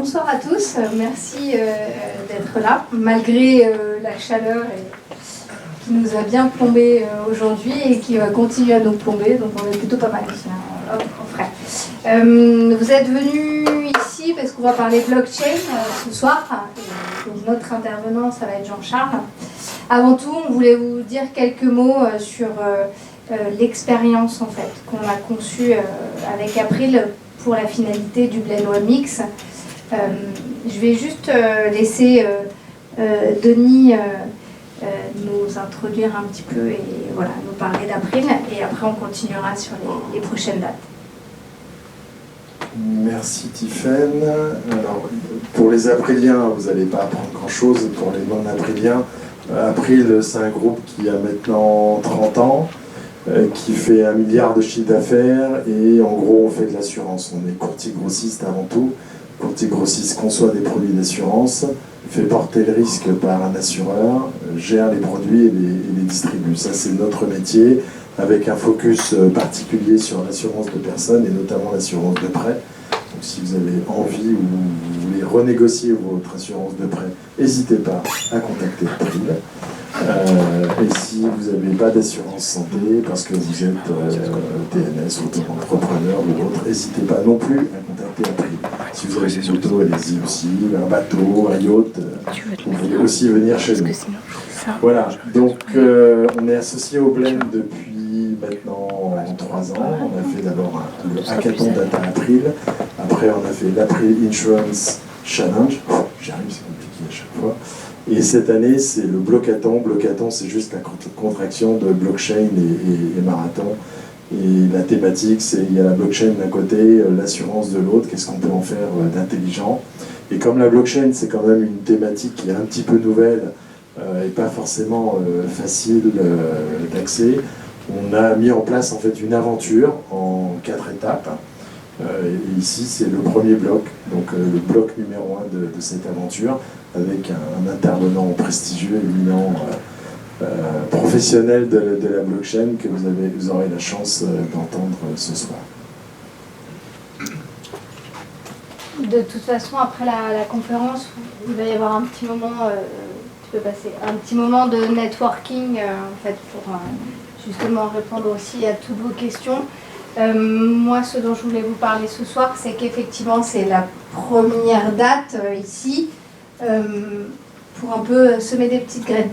bonsoir à tous, merci d'être là, malgré la chaleur qui nous a bien plombé aujourd'hui et qui va continuer à nous plomber, donc on est plutôt pas mal ici, hop, en frais. Vous êtes venus ici parce qu'on va parler blockchain ce soir, donc notre intervenant ça va être Jean-Charles. Avant tout, on voulait vous dire quelques mots sur l'expérience en fait qu'on a conçue avec April pour la finalité du Blend One Mix. Je vais juste laisser Denis nous introduire un petit peu et voilà, nous parler d'April, et après on continuera sur les prochaines dates. Merci Tiffaine. Alors, pour les Apriliens, vous n'allez pas apprendre grand-chose. Pour les non-Apriliens, April, c'est un groupe qui a maintenant 30 ans, qui fait 1 milliard de chiffre d'affaires, et en gros, on fait de l'assurance. On est courtier grossiste avant tout. Courtier grossiste conçoit des produits d'assurance, fait porter le risque par un assureur, gère les produits et les distribue. Ça, c'est notre métier, avec un focus particulier sur l'assurance de personnes et notamment l'assurance de prêt. Donc si vous avez envie ou vous voulez renégocier votre assurance de prêt, n'hésitez pas à contacter April. Et si vous n'avez pas d'assurance santé parce que vous êtes TNS, auto-entrepreneur ou autre, n'hésitez pas non plus à contacter April. Si vous avez des autos, allez-y aussi, un bateau, un yacht, vous pouvez aussi venir chez nous. Voilà, donc on est associé au Blend depuis maintenant 3 ans. On a fait d'abord le hackathon Data April, après on a fait l'April Insurance Challenge, j'arrive, c'est compliqué à chaque fois. Et cette année, c'est le Blockathon. Blockathon, c'est juste la contraction de blockchain et marathon. Et la thématique, c'est il y a la blockchain d'un côté, l'assurance de l'autre, qu'est-ce qu'on peut en faire d'intelligent. Et comme la blockchain, c'est quand même une thématique qui est un petit peu nouvelle et pas forcément facile d'accès, on a mis en place en fait une aventure en 4 étapes. Et ici, c'est le premier bloc, donc le bloc numéro 1 de cette aventure, avec un intervenant prestigieux, éminent, professionnel de la blockchain que vous aurez la chance d'entendre ce soir. De toute façon, après la conférence, il va y avoir un petit moment, tu peux passer, un petit moment de networking en fait, pour justement répondre aussi à toutes vos questions. Moi, ce dont je voulais vous parler ce soir, c'est qu'effectivement, c'est la première date ici, pour un peu semer des petites graines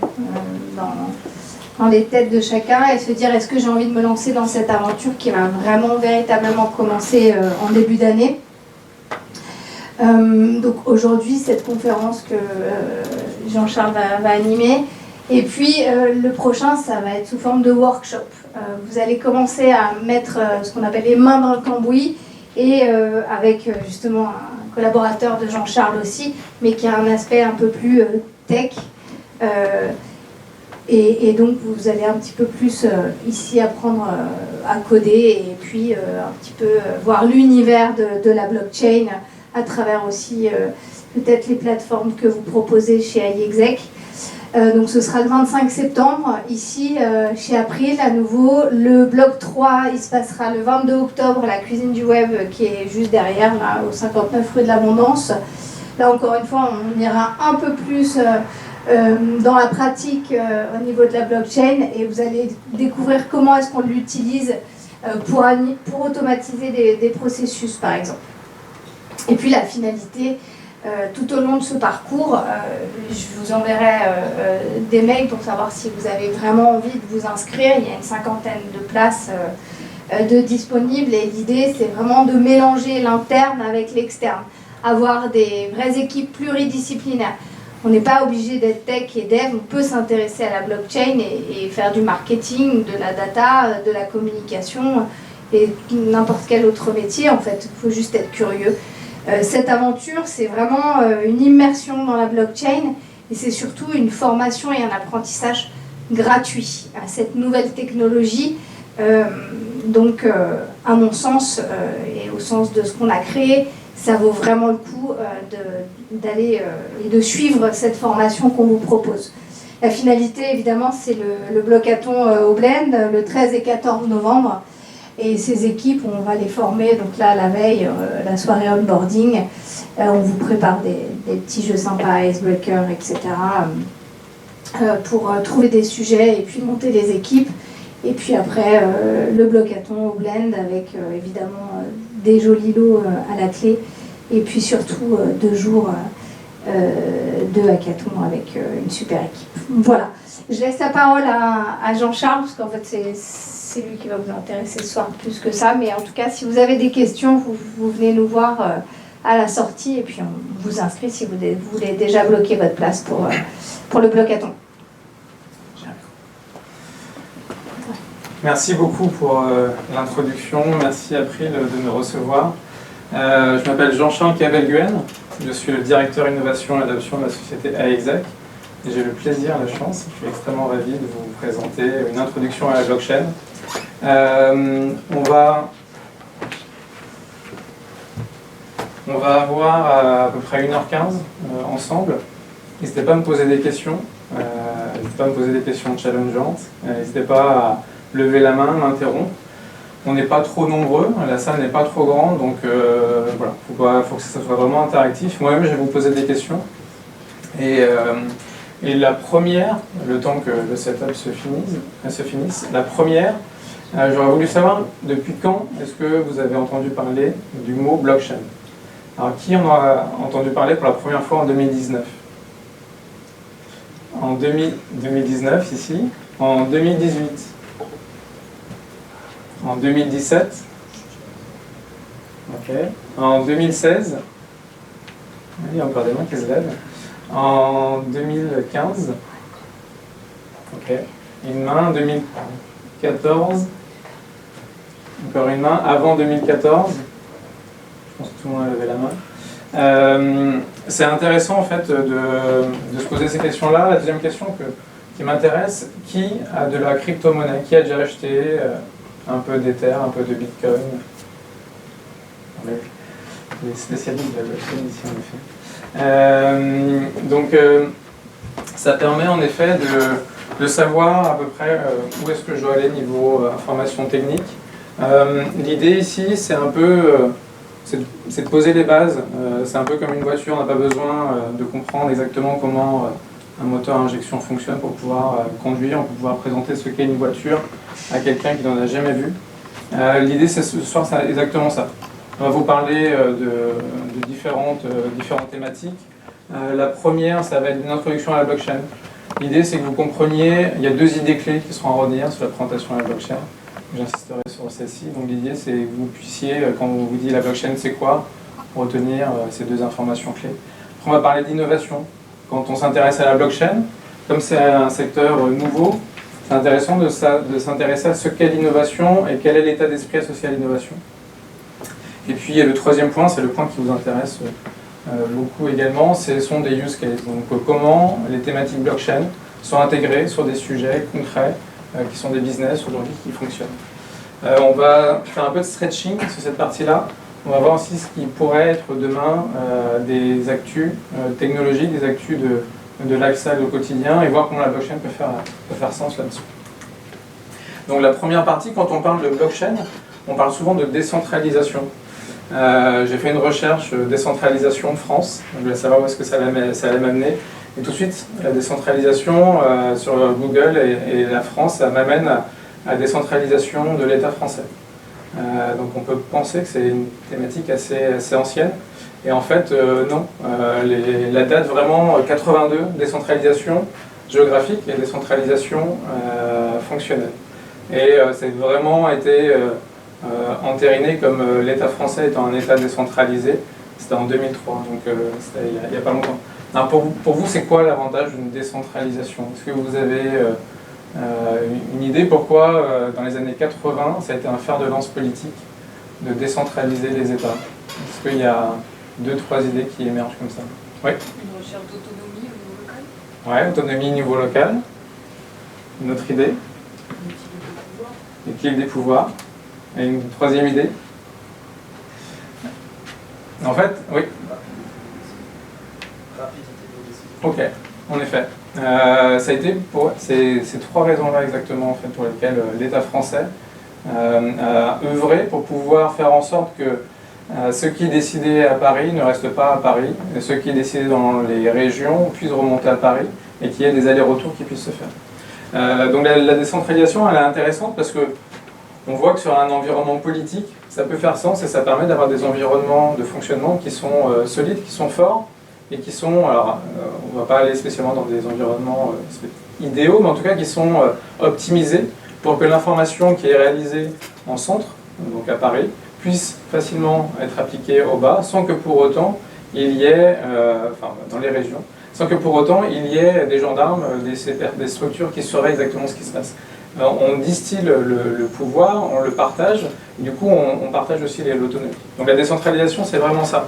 dans les têtes de chacun et se dire est-ce que j'ai envie de me lancer dans cette aventure qui va vraiment véritablement commencer en début d'année. Donc aujourd'hui, cette conférence que Jean-Charles va animer, et puis le prochain, ça va être sous forme de workshop. Vous allez commencer à mettre ce qu'on appelle les mains dans le cambouis, et avec justement un collaborateur de Jean-Charles aussi, mais qui a un aspect un peu plus tech. Et donc vous allez un petit peu plus ici apprendre à coder, et puis un petit peu voir l'univers de la blockchain à travers aussi peut-être les plateformes que vous proposez chez iExec. Donc ce sera le 25 septembre, ici chez April à nouveau. Le bloc 3, il se passera le 22 octobre, la cuisine du web qui est juste derrière, là, au 59 rue de l'Abondance. Là encore une fois, on ira un peu plus dans la pratique au niveau de la blockchain, et vous allez découvrir comment est-ce qu'on l'utilise pour automatiser des processus par exemple. Et puis la finalité, tout au long de ce parcours, je vous enverrai des mails pour savoir si vous avez vraiment envie de vous inscrire. Il y a une 50aine de places de disponibles, et l'idée c'est vraiment de mélanger l'interne avec l'externe, avoir des vraies équipes pluridisciplinaires. On n'est pas obligé d'être tech et dev, on peut s'intéresser à la blockchain et faire du marketing, de la data, de la communication et n'importe quel autre métier en fait. Il faut juste être curieux. Cette aventure, c'est vraiment une immersion dans la blockchain, et c'est surtout une formation et un apprentissage gratuit à cette nouvelle technologie. Donc, à mon sens, et au sens de ce qu'on a créé, ça vaut vraiment le coup d'aller et de suivre cette formation qu'on vous propose. La finalité, évidemment, c'est le Blockathon au Blend, le 13 et 14 novembre. Et ces équipes, on va les former. Donc là, la veille, la soirée onboarding, on vous prépare des petits jeux sympas, icebreaker, etc. Pour trouver des sujets et puis monter les équipes. Et puis après, le blocathon au blend avec évidemment des jolis lots à la clé. Et puis surtout 2 jours de hackathon avec une super équipe. Voilà. Je laisse la parole à Jean-Charles, parce qu'en fait, c'est lui qui va vous intéresser ce soir plus que ça. Mais en tout cas, si vous avez des questions, vous venez nous voir à la sortie et puis on vous inscrit si vous voulez déjà bloquer votre place pour le blocathon. Merci beaucoup pour l'introduction. Merci April de me recevoir. Je m'appelle Jean-Charles Cabelguen. Je suis le directeur innovation et adoption de la société AExec. Et j'ai le plaisir, la chance, je suis extrêmement ravi de vous présenter une introduction à la blockchain. On va avoir à peu près 1h15 ensemble. N'hésitez pas à me poser des questions. N'hésitez pas à me poser des questions challengeantes. N'hésitez pas à lever la main, m'interrompre. On n'est pas trop nombreux, la salle n'est pas trop grande, donc voilà, faut que ça soit vraiment interactif. Moi-même, je vais vous poser des questions. Et la première, le temps que le setup se finisse, la première, j'aurais voulu savoir depuis quand est-ce que vous avez entendu parler du mot blockchain. Alors, qui en a entendu parler pour la première fois en 2019 ? En 2019, ici. En 2018 ? En 2017, ok. En 2016, il y a encore des mains qui se lèvent. En 2015, ok. Une main, 2014, encore une main. Avant 2014, je pense que tout le monde a levé la main. C'est intéressant en fait de se poser ces questions-là. La deuxième question qui m'intéresse, qui a de la crypto-monnaie? Qui a déjà acheté un peu d'Ether, un peu de Bitcoin? Les spécialistes de la blockchain ici en effet. Ça permet en effet de savoir à peu près où est-ce que je dois aller niveau information technique. L'idée ici, c'est un peu c'est de poser les bases. C'est un peu comme une voiture, on n'a pas besoin de comprendre exactement comment un moteur à injection fonctionne pour pouvoir conduire, on peut pouvoir présenter ce qu'est une voiture à quelqu'un qui n'en a jamais vu. L'idée, c'est ce soir, c'est exactement ça. On va vous parler de différentes thématiques. La première, ça va être une introduction à la blockchain. L'idée, c'est que vous compreniez, il y a 2 idées clés qui seront à retenir sur la présentation à la blockchain. J'insisterai sur celle-ci. Donc l'idée, c'est que vous puissiez, quand on vous dit la blockchain, c'est quoi, retenir ces 2 informations clés. Après, on va parler d'innovation. Quand on s'intéresse à la blockchain, comme c'est un secteur nouveau, c'est intéressant de s'intéresser à ce qu'est l'innovation et quel est l'état d'esprit associé à l'innovation. Et puis le troisième point, c'est le point qui vous intéresse beaucoup également, ce sont des use cases. Donc comment les thématiques blockchain sont intégrées sur des sujets concrets qui sont des business aujourd'hui qui fonctionnent. On va faire un peu de stretching sur cette partie-là. On va voir aussi ce qui pourrait être demain des actus technologiques, des actus de lifestyle au quotidien et voir comment la blockchain peut faire sens là-dessus. Donc la première partie, quand on parle de blockchain, on parle souvent de décentralisation. J'ai fait une recherche décentralisation de France, je voulais savoir où est-ce que ça allait m'amener. Et tout de suite, la décentralisation sur Google et la France, ça m'amène à la décentralisation de l'État français. Donc on peut penser que c'est une thématique assez ancienne. Et en fait, non. La date vraiment 82, décentralisation géographique et décentralisation fonctionnelle. Et c'est vraiment été entériné comme l'État français étant un État décentralisé. C'était en 2003, donc c'était il n'y a pas longtemps. Alors pour vous, c'est quoi l'avantage d'une décentralisation? Est-ce que vous avez une idée pourquoi, dans les années 80, ça a été un fer de lance politique de décentraliser les États? Est-ce qu'il y a 2-3 idées qui émergent comme ça? Oui. Une recherche d'autonomie au niveau local. Oui, autonomie au niveau local. Une autre idée? L'équilibre des pouvoirs. Et une troisième idée? En fait, oui. Ok, en effet. Ça a été pour ces 3 raisons-là exactement en fait, pour lesquelles l'État français à œuvrer pour pouvoir faire en sorte que ce qui est décidé à Paris ne reste pas à Paris, et ce qui est décidé dans les régions puisse remonter à Paris et qu'il y ait des allers-retours qui puissent se faire. Donc la décentralisation, elle est intéressante parce que on voit que sur un environnement politique, ça peut faire sens et ça permet d'avoir des environnements de fonctionnement qui sont solides, qui sont forts et qui sont, alors on ne va pas aller spécialement dans des environnements idéaux, mais en tout cas qui sont optimisés pour que l'information qui est réalisée en centre, donc à Paris, puisse facilement être appliquée au bas sans que pour autant il y ait, enfin dans les régions, sans que pour autant il y ait des gendarmes, des structures qui surveillent exactement ce qui se passe. Alors, on distille le pouvoir, on le partage, et du coup on partage aussi l'autonomie. Donc la décentralisation, c'est vraiment ça.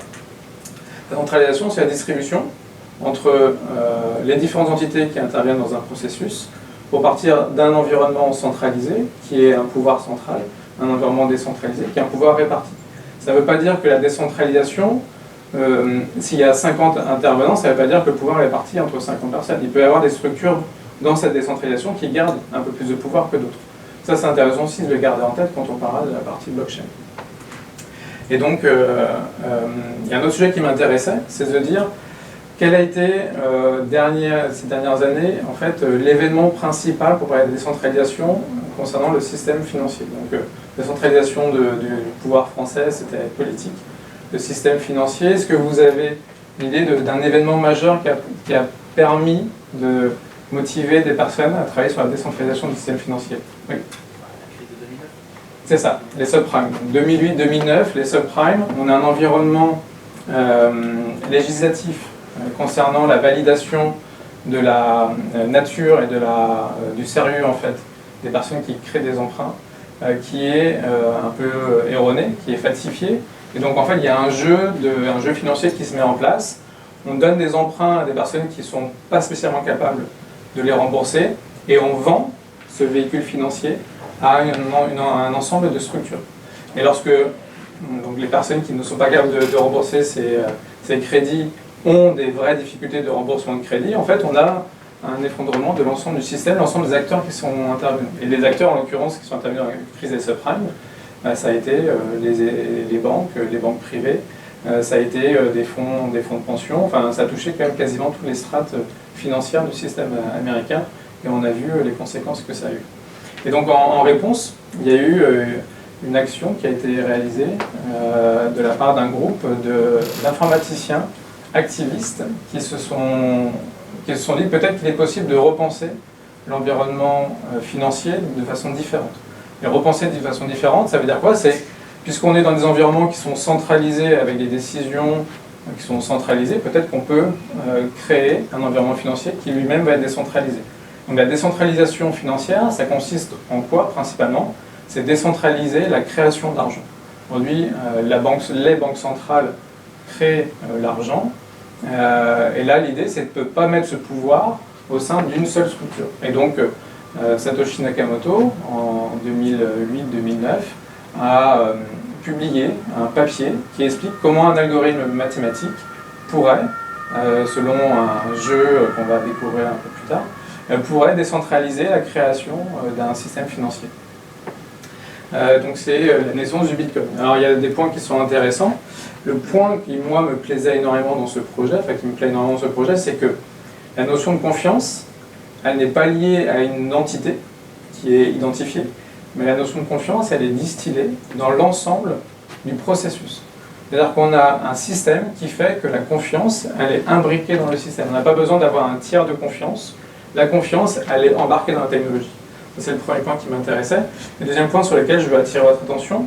La centralisation, c'est la distribution entre les différentes entités qui interviennent dans un processus pour partir d'un environnement centralisé, qui est un pouvoir central, un environnement décentralisé, qui est un pouvoir réparti. Ça ne veut pas dire que la décentralisation, s'il y a 50 intervenants, ça ne veut pas dire que le pouvoir est réparti entre 50 personnes. Il peut y avoir des structures dans cette décentralisation qui gardent un peu plus de pouvoir que d'autres. Ça, c'est intéressant aussi de le garder en tête quand on parlera de la partie blockchain. Et donc, il y a un autre sujet qui m'intéressait, c'est de dire quel a été, ces dernières années, en fait, l'événement principal pour parler de décentralisation concernant le système financier. Donc, décentralisation du pouvoir français, c'était politique. Le système financier, est-ce que vous avez l'idée d'un événement majeur qui a permis de motiver des personnes à travailler sur la décentralisation du système financier? Oui. C'est ça, les subprimes. 2008-2009, les subprimes, on a un environnement législatif concernant la validation de la nature et du sérieux en fait des personnes qui créent des emprunts, qui est un peu erroné, qui est falsifié. Et donc en fait, il y a un jeu financier qui se met en place. On donne des emprunts à des personnes qui ne sont pas spécialement capables de les rembourser, et on vend ce véhicule financier à un ensemble de structures. Et lorsque donc les personnes qui ne sont pas capables de rembourser ces crédits ont des vraies difficultés de remboursement de crédit, en fait on a un effondrement de l'ensemble du système, l'ensemble des acteurs qui sont intervenus. Et les acteurs en l'occurrence qui sont intervenus dans la crise des subprimes, ça a été les banques privées, ça a été des fonds de pension, enfin ça a touché quand même quasiment toutes les strates financières du système américain, et on a vu les conséquences que ça a eu. Et donc en réponse, il y a eu une action qui a été réalisée de la part d'un groupe d'informaticiens activistes qui se sont dit peut-être qu'il est possible de repenser l'environnement financier de façon différente. Et repenser de façon différente, ça veut dire quoi? C'est puisqu'on est dans des environnements qui sont centralisés avec des décisions qui sont centralisées, peut-être qu'on peut créer un environnement financier qui lui-même va être décentralisé. Donc la décentralisation financière, ça consiste en quoi principalement? C'est décentraliser la création d'argent. Aujourd'hui, les banques centrales créent l'argent, et là l'idée c'est de ne pas mettre ce pouvoir au sein d'une seule structure. Et donc Satoshi Nakamoto, en 2008-2009, a publié un papier qui explique comment un algorithme mathématique pourrait, selon un jeu qu'on va découvrir un peu plus tard, pourrait décentraliser la création d'un système financier. Donc c'est la naissance du Bitcoin. Alors il y a des points qui sont intéressants. Le point qui, moi, me plaisait énormément dans ce projet, c'est que la notion de confiance, elle n'est pas liée à une entité qui est identifiée, mais la notion de confiance, elle est distillée dans l'ensemble du processus. C'est-à-dire qu'on a un système qui fait que la confiance, elle est imbriquée dans le système. On n'a pas besoin d'avoir un tiers de confiance. La confiance, elle est embarquée dans la technologie. C'est le premier point qui m'intéressait. Le deuxième point sur lequel je veux attirer votre attention,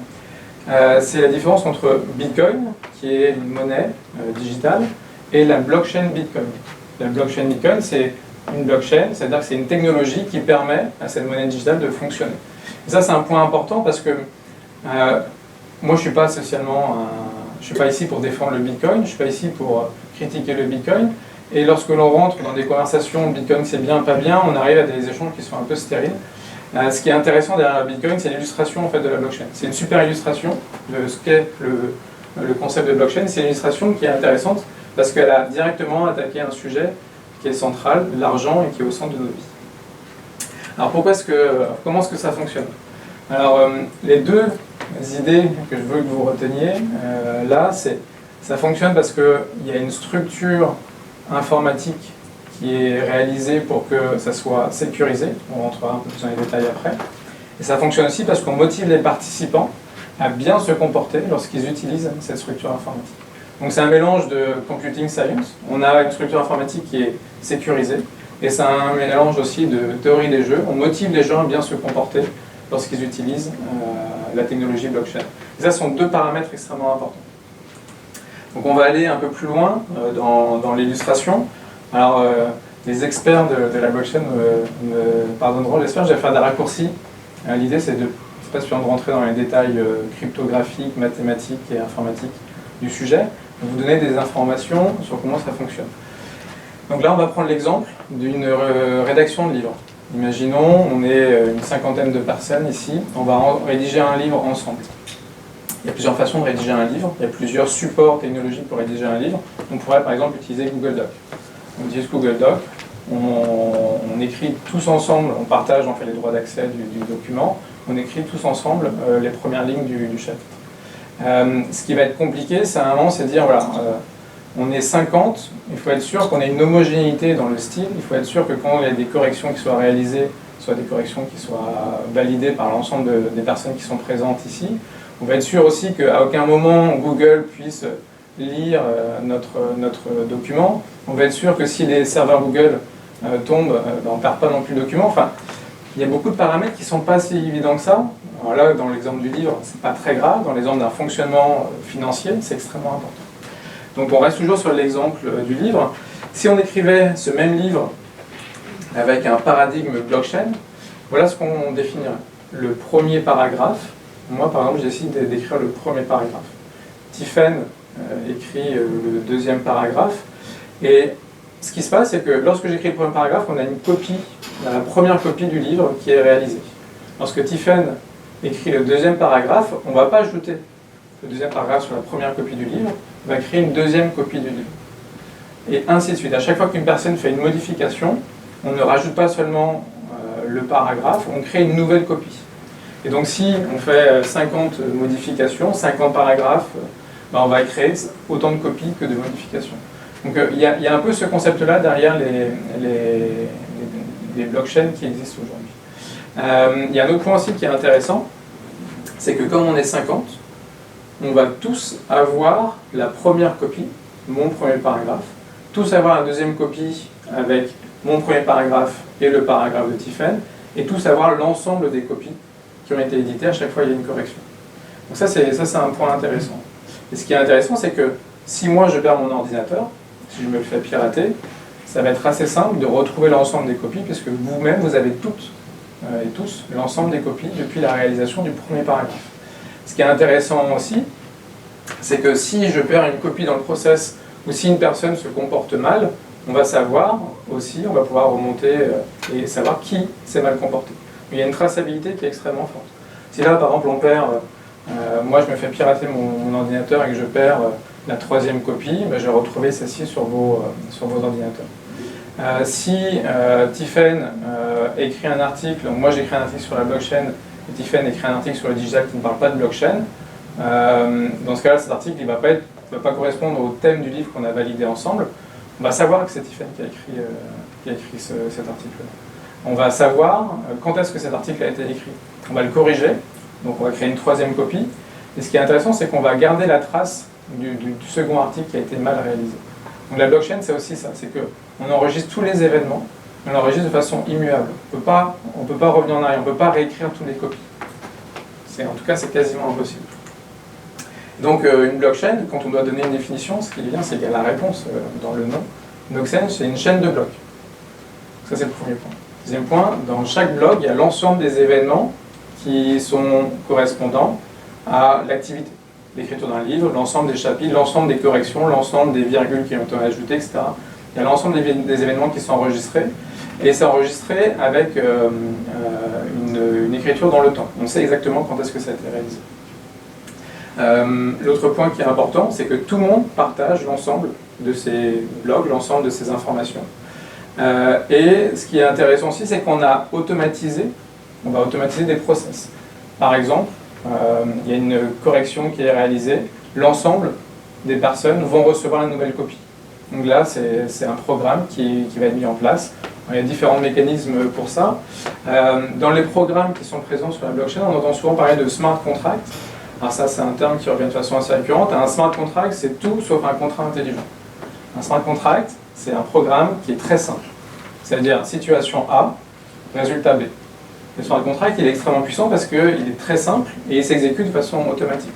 c'est la différence entre Bitcoin, qui est une monnaie digitale, et la blockchain Bitcoin. La blockchain Bitcoin, c'est une blockchain, c'est-à-dire que c'est une technologie qui permet à cette monnaie digitale de fonctionner. Et ça, c'est un point important parce que moi, je ne suis pas spécialement je suis pas ici pour défendre le Bitcoin, je ne suis pas ici pour critiquer le Bitcoin. Et lorsque l'on rentre dans des conversations, Bitcoin c'est bien, pas bien, on arrive à des échanges qui sont un peu stériles. Ce qui est intéressant derrière Bitcoin, c'est l'illustration en fait, de la blockchain. C'est une super illustration de ce qu'est le concept de blockchain. C'est une illustration qui est intéressante parce qu'elle a directement attaqué un sujet qui est central, l'argent, et qui est au centre de nos vies. Alors comment est-ce que ça fonctionne? Alors, les deux idées que je veux que vous reteniez, là, ça fonctionne parce qu'il y a une structure informatique qui est réalisée pour que ça soit sécurisé. On rentrera un peu plus dans les détails après. Et ça fonctionne aussi parce qu'on motive les participants à bien se comporter lorsqu'ils utilisent cette structure informatique. Donc c'est un mélange de computing science. On a une structure informatique qui est sécurisée. Et c'est un mélange aussi de théorie des jeux. On motive les gens à bien se comporter lorsqu'ils utilisent la technologie blockchain. Et ça, ce sont deux paramètres extrêmement importants. Donc on va aller un peu plus loin dans l'illustration. Alors, les experts de la blockchain me pardonneront, j'espère, je vais faire des raccourcis. L'idée, c'est pas suffisamment de rentrer dans les détails cryptographiques, mathématiques et informatiques du sujet, mais vous donner des informations sur comment ça fonctionne. Donc là, on va prendre l'exemple d'une rédaction de livre. Imaginons, on est une cinquantaine de personnes ici, on va rédiger un livre ensemble. Il y a plusieurs façons de rédiger un livre, il y a plusieurs supports technologiques pour rédiger un livre. On pourrait par exemple utiliser Google Doc. On utilise Google Doc, on écrit tous ensemble, on partage en fait les droits d'accès du document, on écrit tous ensemble les premières lignes du chapitre. Ce qui va être compliqué, c'est à un moment, c'est de dire, voilà, on est 50, il faut être sûr qu'on ait une homogénéité dans le style, il faut être sûr que quand il y a des corrections qui soient réalisées, soit des corrections qui soient validées par l'ensemble des personnes qui sont présentes ici. On va être sûr aussi qu'à aucun moment Google puisse lire notre document. On va être sûr que si les serveurs Google tombent, on ne perd pas non plus le document. Enfin, il y a beaucoup de paramètres qui ne sont pas si évidents que ça. Alors là, dans l'exemple du livre, ce n'est pas très grave. Dans l'exemple d'un fonctionnement financier, c'est extrêmement important. Donc on reste toujours sur l'exemple du livre. Si on écrivait ce même livre avec un paradigme blockchain, voilà ce qu'on définirait. Le premier paragraphe, moi par exemple j'essaie d'écrire le premier paragraphe. Tiffen écrit le deuxième paragraphe. Et ce qui se passe, c'est que lorsque j'écris le premier paragraphe, on a une copie, la première copie du livre qui est réalisée. Lorsque Tiffen écrit le deuxième paragraphe, on ne va pas ajouter le deuxième paragraphe sur la première copie du livre, on va créer une deuxième copie du livre. Et ainsi de suite. À chaque fois qu'une personne fait une modification, on ne rajoute pas seulement le paragraphe, on crée une nouvelle copie. Et donc si on fait 50 modifications, 50 paragraphes, on va créer autant de copies que de modifications. Donc il y a un peu ce concept-là derrière les blockchains qui existent aujourd'hui. Il y a un autre point aussi qui est intéressant, c'est que comme on est 50, on va tous avoir la première copie, mon premier paragraphe, tous avoir la deuxième copie avec mon premier paragraphe et le paragraphe de Tiffen, et tous avoir l'ensemble des copies qui ont été éditées, à chaque fois il y a une correction. Donc ça c'est un point intéressant. Et ce qui est intéressant, c'est que si moi je perds mon ordinateur, si je me le fais pirater, ça va être assez simple de retrouver l'ensemble des copies, puisque vous-même vous avez toutes et tous l'ensemble des copies depuis la réalisation du premier paragraphe. Ce qui est intéressant aussi, c'est que si je perds une copie dans le process, ou si une personne se comporte mal, on va savoir aussi, on va pouvoir remonter et savoir qui s'est mal comporté. Mais il y a une traçabilité qui est extrêmement forte. Si là, par exemple, on perd, moi je me fais pirater mon ordinateur et que je perds la troisième copie, je vais retrouver celle-ci sur vos ordinateurs. Si Tiffen écrit un article, donc moi j'écris un article sur la blockchain, et Tiffen écrit un article sur le digital qui ne parle pas de blockchain, dans ce cas-là, cet article ne va pas correspondre au thème du livre qu'on a validé ensemble. On va savoir que c'est Tiffen qui a écrit cet article-là. On va savoir quand est-ce que cet article a été écrit. On va le corriger, donc on va créer une troisième copie. Et ce qui est intéressant, c'est qu'on va garder la trace du second article qui a été mal réalisé. Donc la blockchain, c'est aussi ça, c'est qu'on enregistre tous les événements, on l'enregistre de façon immuable. On ne peut pas revenir en arrière, on ne peut pas réécrire toutes les copies. En tout cas, c'est quasiment impossible. Donc une blockchain, quand on doit donner une définition, ce qui vient, c'est qu'il y a la réponse dans le nom. Une blockchain, c'est une chaîne de blocs. Ça, c'est le premier point. Deuxième point, dans chaque bloc, il y a l'ensemble des événements qui sont correspondants à l'activité. L'écriture d'un livre, l'ensemble des chapitres, l'ensemble des corrections, l'ensemble des virgules qui ont été ajoutées, etc. Il y a l'ensemble des événements qui sont enregistrés. Et c'est enregistré avec une écriture dans le temps. On sait exactement quand est-ce que ça a été réalisé. L'autre point qui est important, c'est que tout le monde partage l'ensemble de ces blogs, l'ensemble de ces informations. Et ce qui est intéressant aussi, c'est qu'on a automatisé, on va automatiser des process. par exemple, il y a une correction qui est réalisée, l'ensemble des personnes vont recevoir la nouvelle copie. Donc là, c'est un programme qui va être mis en place. Il y a différents mécanismes pour ça. Dans les programmes qui sont présents sur la blockchain, on entend souvent parler de smart contract. Alors ça, c'est un terme qui revient de façon assez récurrente. Un smart contract, c'est tout sauf un contrat intelligent. Un smart contract, c'est un programme qui est très simple. C'est-à-dire situation A, résultat B. Le smart contract, il est extrêmement puissant parce qu'il est très simple et il s'exécute de façon automatique.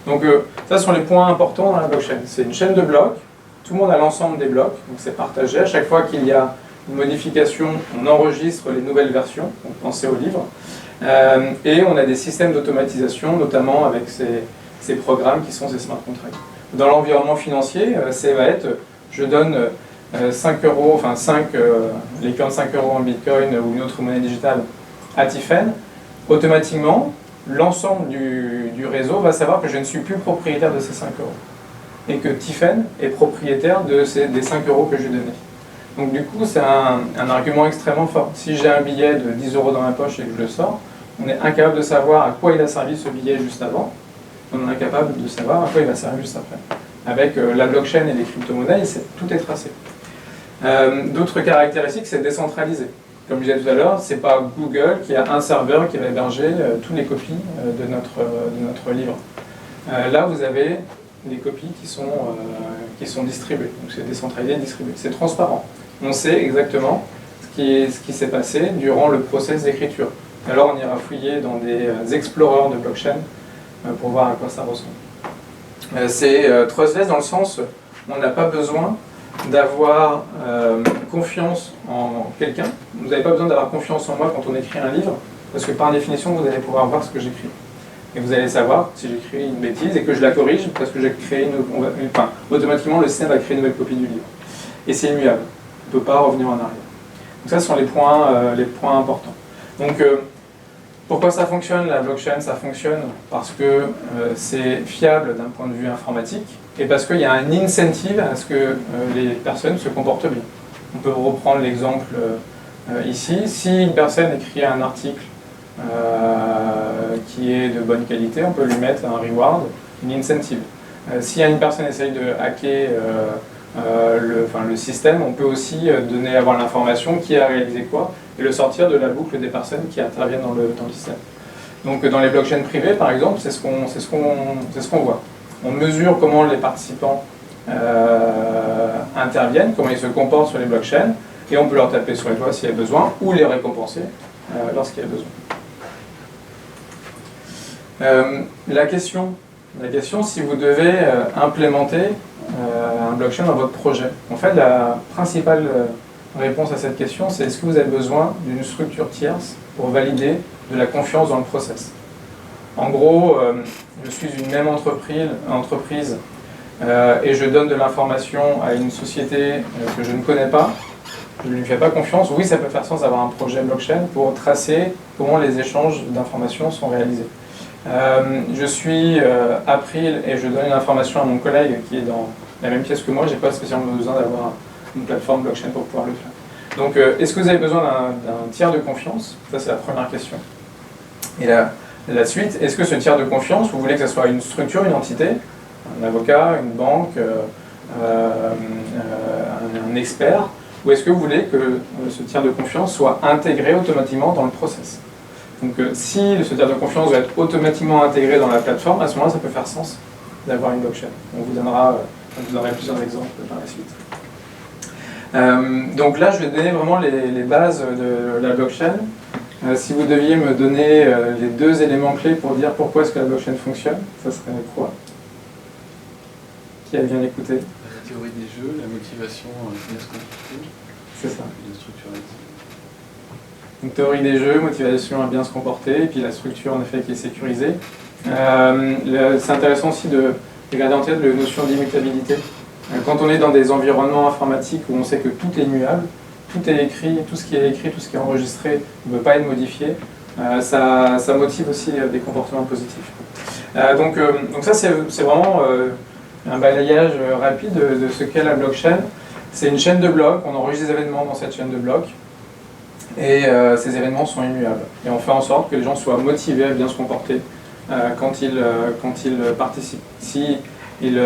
Donc ça, ce sont les points importants dans la blockchain. C'est une chaîne de blocs, tout le monde a l'ensemble des blocs, donc c'est partagé. À chaque fois qu'il y a une modification, on enregistre les nouvelles versions, donc pensez au livre. Et on a des systèmes d'automatisation, notamment avec ces programmes qui sont ces smart contracts. Dans l'environnement financier, ça va être, je donne 5 euros, enfin l'équivalent de 5 euros en Bitcoin ou une autre monnaie digitale à Tiffen, automatiquement, l'ensemble du réseau va savoir que je ne suis plus propriétaire de ces 5 euros. Et que Tiffen est propriétaire des 5 euros que je lui ai donnés. Donc du coup, c'est un argument extrêmement fort. Si j'ai un billet de 10 euros dans ma poche et que je le sors, on est incapable de savoir à quoi il a servi ce billet juste avant. On est incapable de savoir à quoi il va servir juste après. Avec la blockchain et les crypto-monnaies, tout est tracé. D'autres caractéristiques, c'est décentralisé. Comme je disais tout à l'heure, ce n'est pas Google qui a un serveur qui va héberger toutes les copies de notre livre. Là, vous avez les copies qui sont distribuées. Donc c'est décentralisé et distribué. C'est transparent. On sait exactement ce qui s'est passé durant le process d'écriture. Alors on ira fouiller dans des explorers de blockchain pour voir à quoi ça ressemble. C'est trustless dans le sens où on n'a pas besoin d'avoir confiance en quelqu'un. Vous n'avez pas besoin d'avoir confiance en moi quand on écrit un livre, parce que par définition, vous allez pouvoir voir ce que j'écris. Et vous allez savoir si j'écris une bêtise et que je la corrige, parce que j'ai créé automatiquement, le système va créer une nouvelle copie du livre. Et c'est immuable. On ne peut pas revenir en arrière. Donc ça, ce sont les points importants. Donc, pourquoi ça fonctionne, la blockchain? Ça fonctionne parce que c'est fiable d'un point de vue informatique et parce qu'il y a un incentive à ce que les personnes se comportent bien. On peut reprendre l'exemple ici. Si une personne écrit un article qui est de bonne qualité, on peut lui mettre un reward, une incentive. Si une personne essaye de hacker le système, on peut aussi avoir l'information qui a réalisé quoi et le sortir de la boucle des personnes qui interviennent dans le système. Donc dans les blockchains privées, par exemple, c'est ce qu'on voit. On mesure comment les participants interviennent, comment ils se comportent sur les blockchains, et on peut leur taper sur les doigts s'il y a besoin, ou les récompenser lorsqu'il y a besoin. La question, si vous devez implémenter un blockchain dans votre projet. En fait, la principale réponse à cette question, c'est est-ce que vous avez besoin d'une structure tierce pour valider de la confiance dans le process. En gros, je suis une même entreprise et je donne de l'information à une société que je ne connais pas, je ne lui fais pas confiance. Oui, ça peut faire sens d'avoir un projet blockchain pour tracer comment les échanges d'informations sont réalisés. Je suis April et je donne une information à mon collègue qui est dans la même pièce que moi, je n'ai pas spécialement besoin d'avoir une plateforme blockchain pour pouvoir le faire. Donc, est-ce que vous avez besoin d'un tiers de confiance? Ça, c'est la première question. Et la suite, est-ce que ce tiers de confiance, vous voulez que ce soit une structure, une entité, un avocat, une banque, un expert, ou est-ce que vous voulez que ce tiers de confiance soit intégré automatiquement dans le process? Donc si ce tiers de confiance doit être automatiquement intégré dans la plateforme, à ce moment-là, ça peut faire sens d'avoir une blockchain. On vous donnerai plusieurs exemples par la suite. Donc là, je vais donner vraiment les bases de la blockchain. Si vous deviez me donner les deux éléments clés pour dire pourquoi est-ce que la blockchain fonctionne, ça serait quoi? Qui a bien écouté? La théorie des jeux, la motivation bien se comporter. C'est ça. Et la structuralité. Donc théorie des jeux, motivation à bien se comporter, et puis la structure en effet qui est sécurisée. C'est intéressant aussi de garder en tête la notion d'immutabilité. Quand on est dans des environnements informatiques où on sait que tout est immuable, tout est écrit, tout ce qui est écrit, tout ce qui est enregistré ne peut pas être modifié, ça motive aussi des comportements positifs. Donc ça c'est vraiment un balayage rapide de ce qu'est la blockchain. C'est une chaîne de blocs, on enregistre des événements dans cette chaîne de blocs. Et ces événements sont immuables. Et on fait en sorte que les gens soient motivés à bien se comporter quand ils participent. Si ils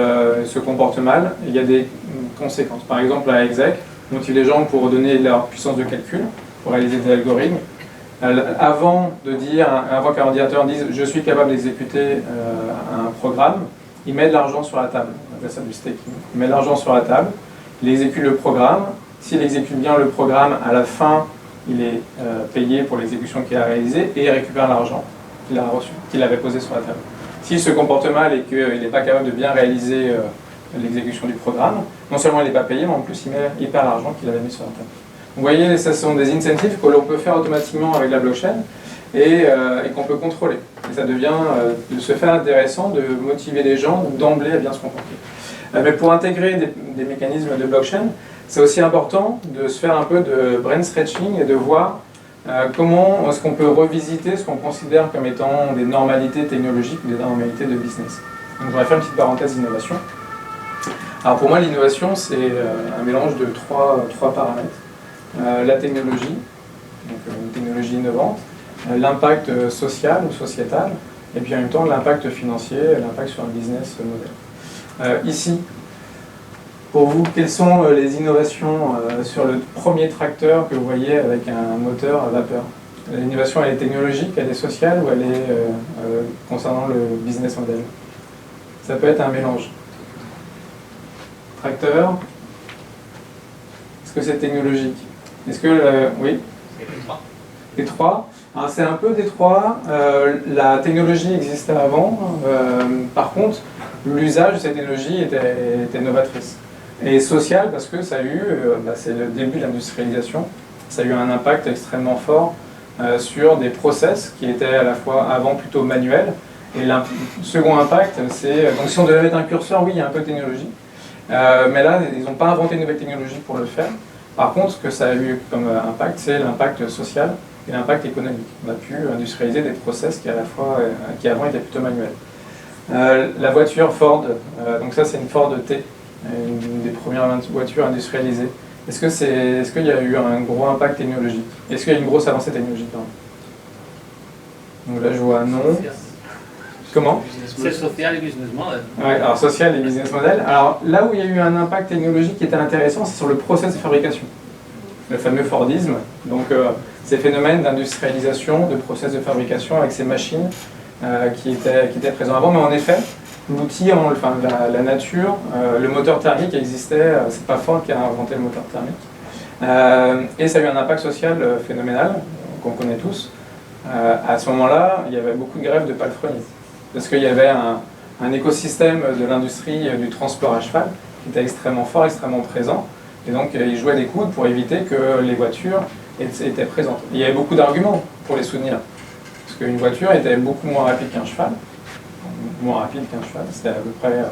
se comportent mal, il y a des conséquences. Par exemple, à Exec, on motive les gens pour donner leur puissance de calcul, pour réaliser des algorithmes. Avant qu'un ordinateur dise « je suis capable d'exécuter un programme », il met de l'argent sur la table. On appelle ça du staking. Il met de l'argent sur la table, il exécute le programme. S'il exécute bien le programme, à la fin, il est payé pour l'exécution qu'il a réalisée et il récupère l'argent qu'il a reçu, qu'il avait posé sur la table. S'il se comporte mal et qu'il n'est pas capable de bien réaliser l'exécution du programme, non seulement il n'est pas payé, mais en plus il perd l'argent qu'il avait mis sur la table. Vous voyez, ce sont des incentives que l'on peut faire automatiquement avec la blockchain et qu'on peut contrôler. Et ça devient de se faire intéressant de motiver les gens d'emblée à bien se comporter. Mais pour intégrer des mécanismes de blockchain, c'est aussi important de se faire un peu de brain stretching et de voir comment est-ce qu'on peut revisiter ce qu'on considère comme étant des normalités technologiques ou des normalités de business. Donc je voudrais faire une petite parenthèse d'innovation. Alors pour moi, l'innovation, c'est un mélange de trois paramètres. La technologie, donc une technologie innovante, l'impact social ou sociétal, et puis en même temps l'impact financier, l'impact sur un business model. Ici, pour vous, quelles sont les innovations sur le premier tracteur que vous voyez avec un moteur à vapeur? L'innovation, elle est technologique, elle est sociale ou elle est concernant le business model? Ça peut être un mélange. Tracteur, est-ce que c'est technologique? Est-ce que... oui? Les trois. Alors c'est un peu des trois. La technologie existait avant. Par contre, l'usage de cette technologie était novatrice. Et social parce que ça a eu, c'est le début de l'industrialisation, ça a eu un impact extrêmement fort sur des process qui étaient à la fois avant plutôt manuels. Et le second impact, c'est... Donc si on devait mettre un curseur, oui, il y a un peu de technologie. Mais là, ils n'ont pas inventé une nouvelle technologie pour le faire. Par contre, ce que ça a eu comme impact, c'est l'impact social et l'impact économique. On a pu industrialiser des process qui avant étaient plutôt manuels. La voiture Ford, donc ça c'est une Ford T, une des premières voitures industrialisées. Est-ce qu'il y a eu un gros impact technologique? Est-ce qu'il y a une grosse avancée technologique? Donc là je vois non. Comment? C'est social et business model. Ouais, alors social et business model. Alors là où il y a eu un impact technologique qui était intéressant, c'est sur le process de fabrication. Le fameux Fordisme, donc ces phénomènes d'industrialisation, de process de fabrication avec ces machines qui étaient présents avant, mais en effet, l'outil, la nature, le moteur thermique existait, c'est pas Ford qui a inventé le moteur thermique. Et ça a eu un impact social phénoménal, qu'on connaît tous. À ce moment-là, il y avait beaucoup de grèves de palefreniers, parce qu'il y avait un écosystème de l'industrie du transport à cheval qui était extrêmement fort, extrêmement présent, et donc ils jouaient des coudes pour éviter que les voitures étaient présentes. Il y avait beaucoup d'arguments pour les soutenir, parce qu'une voiture était beaucoup moins rapide qu'un cheval, c'était à peu près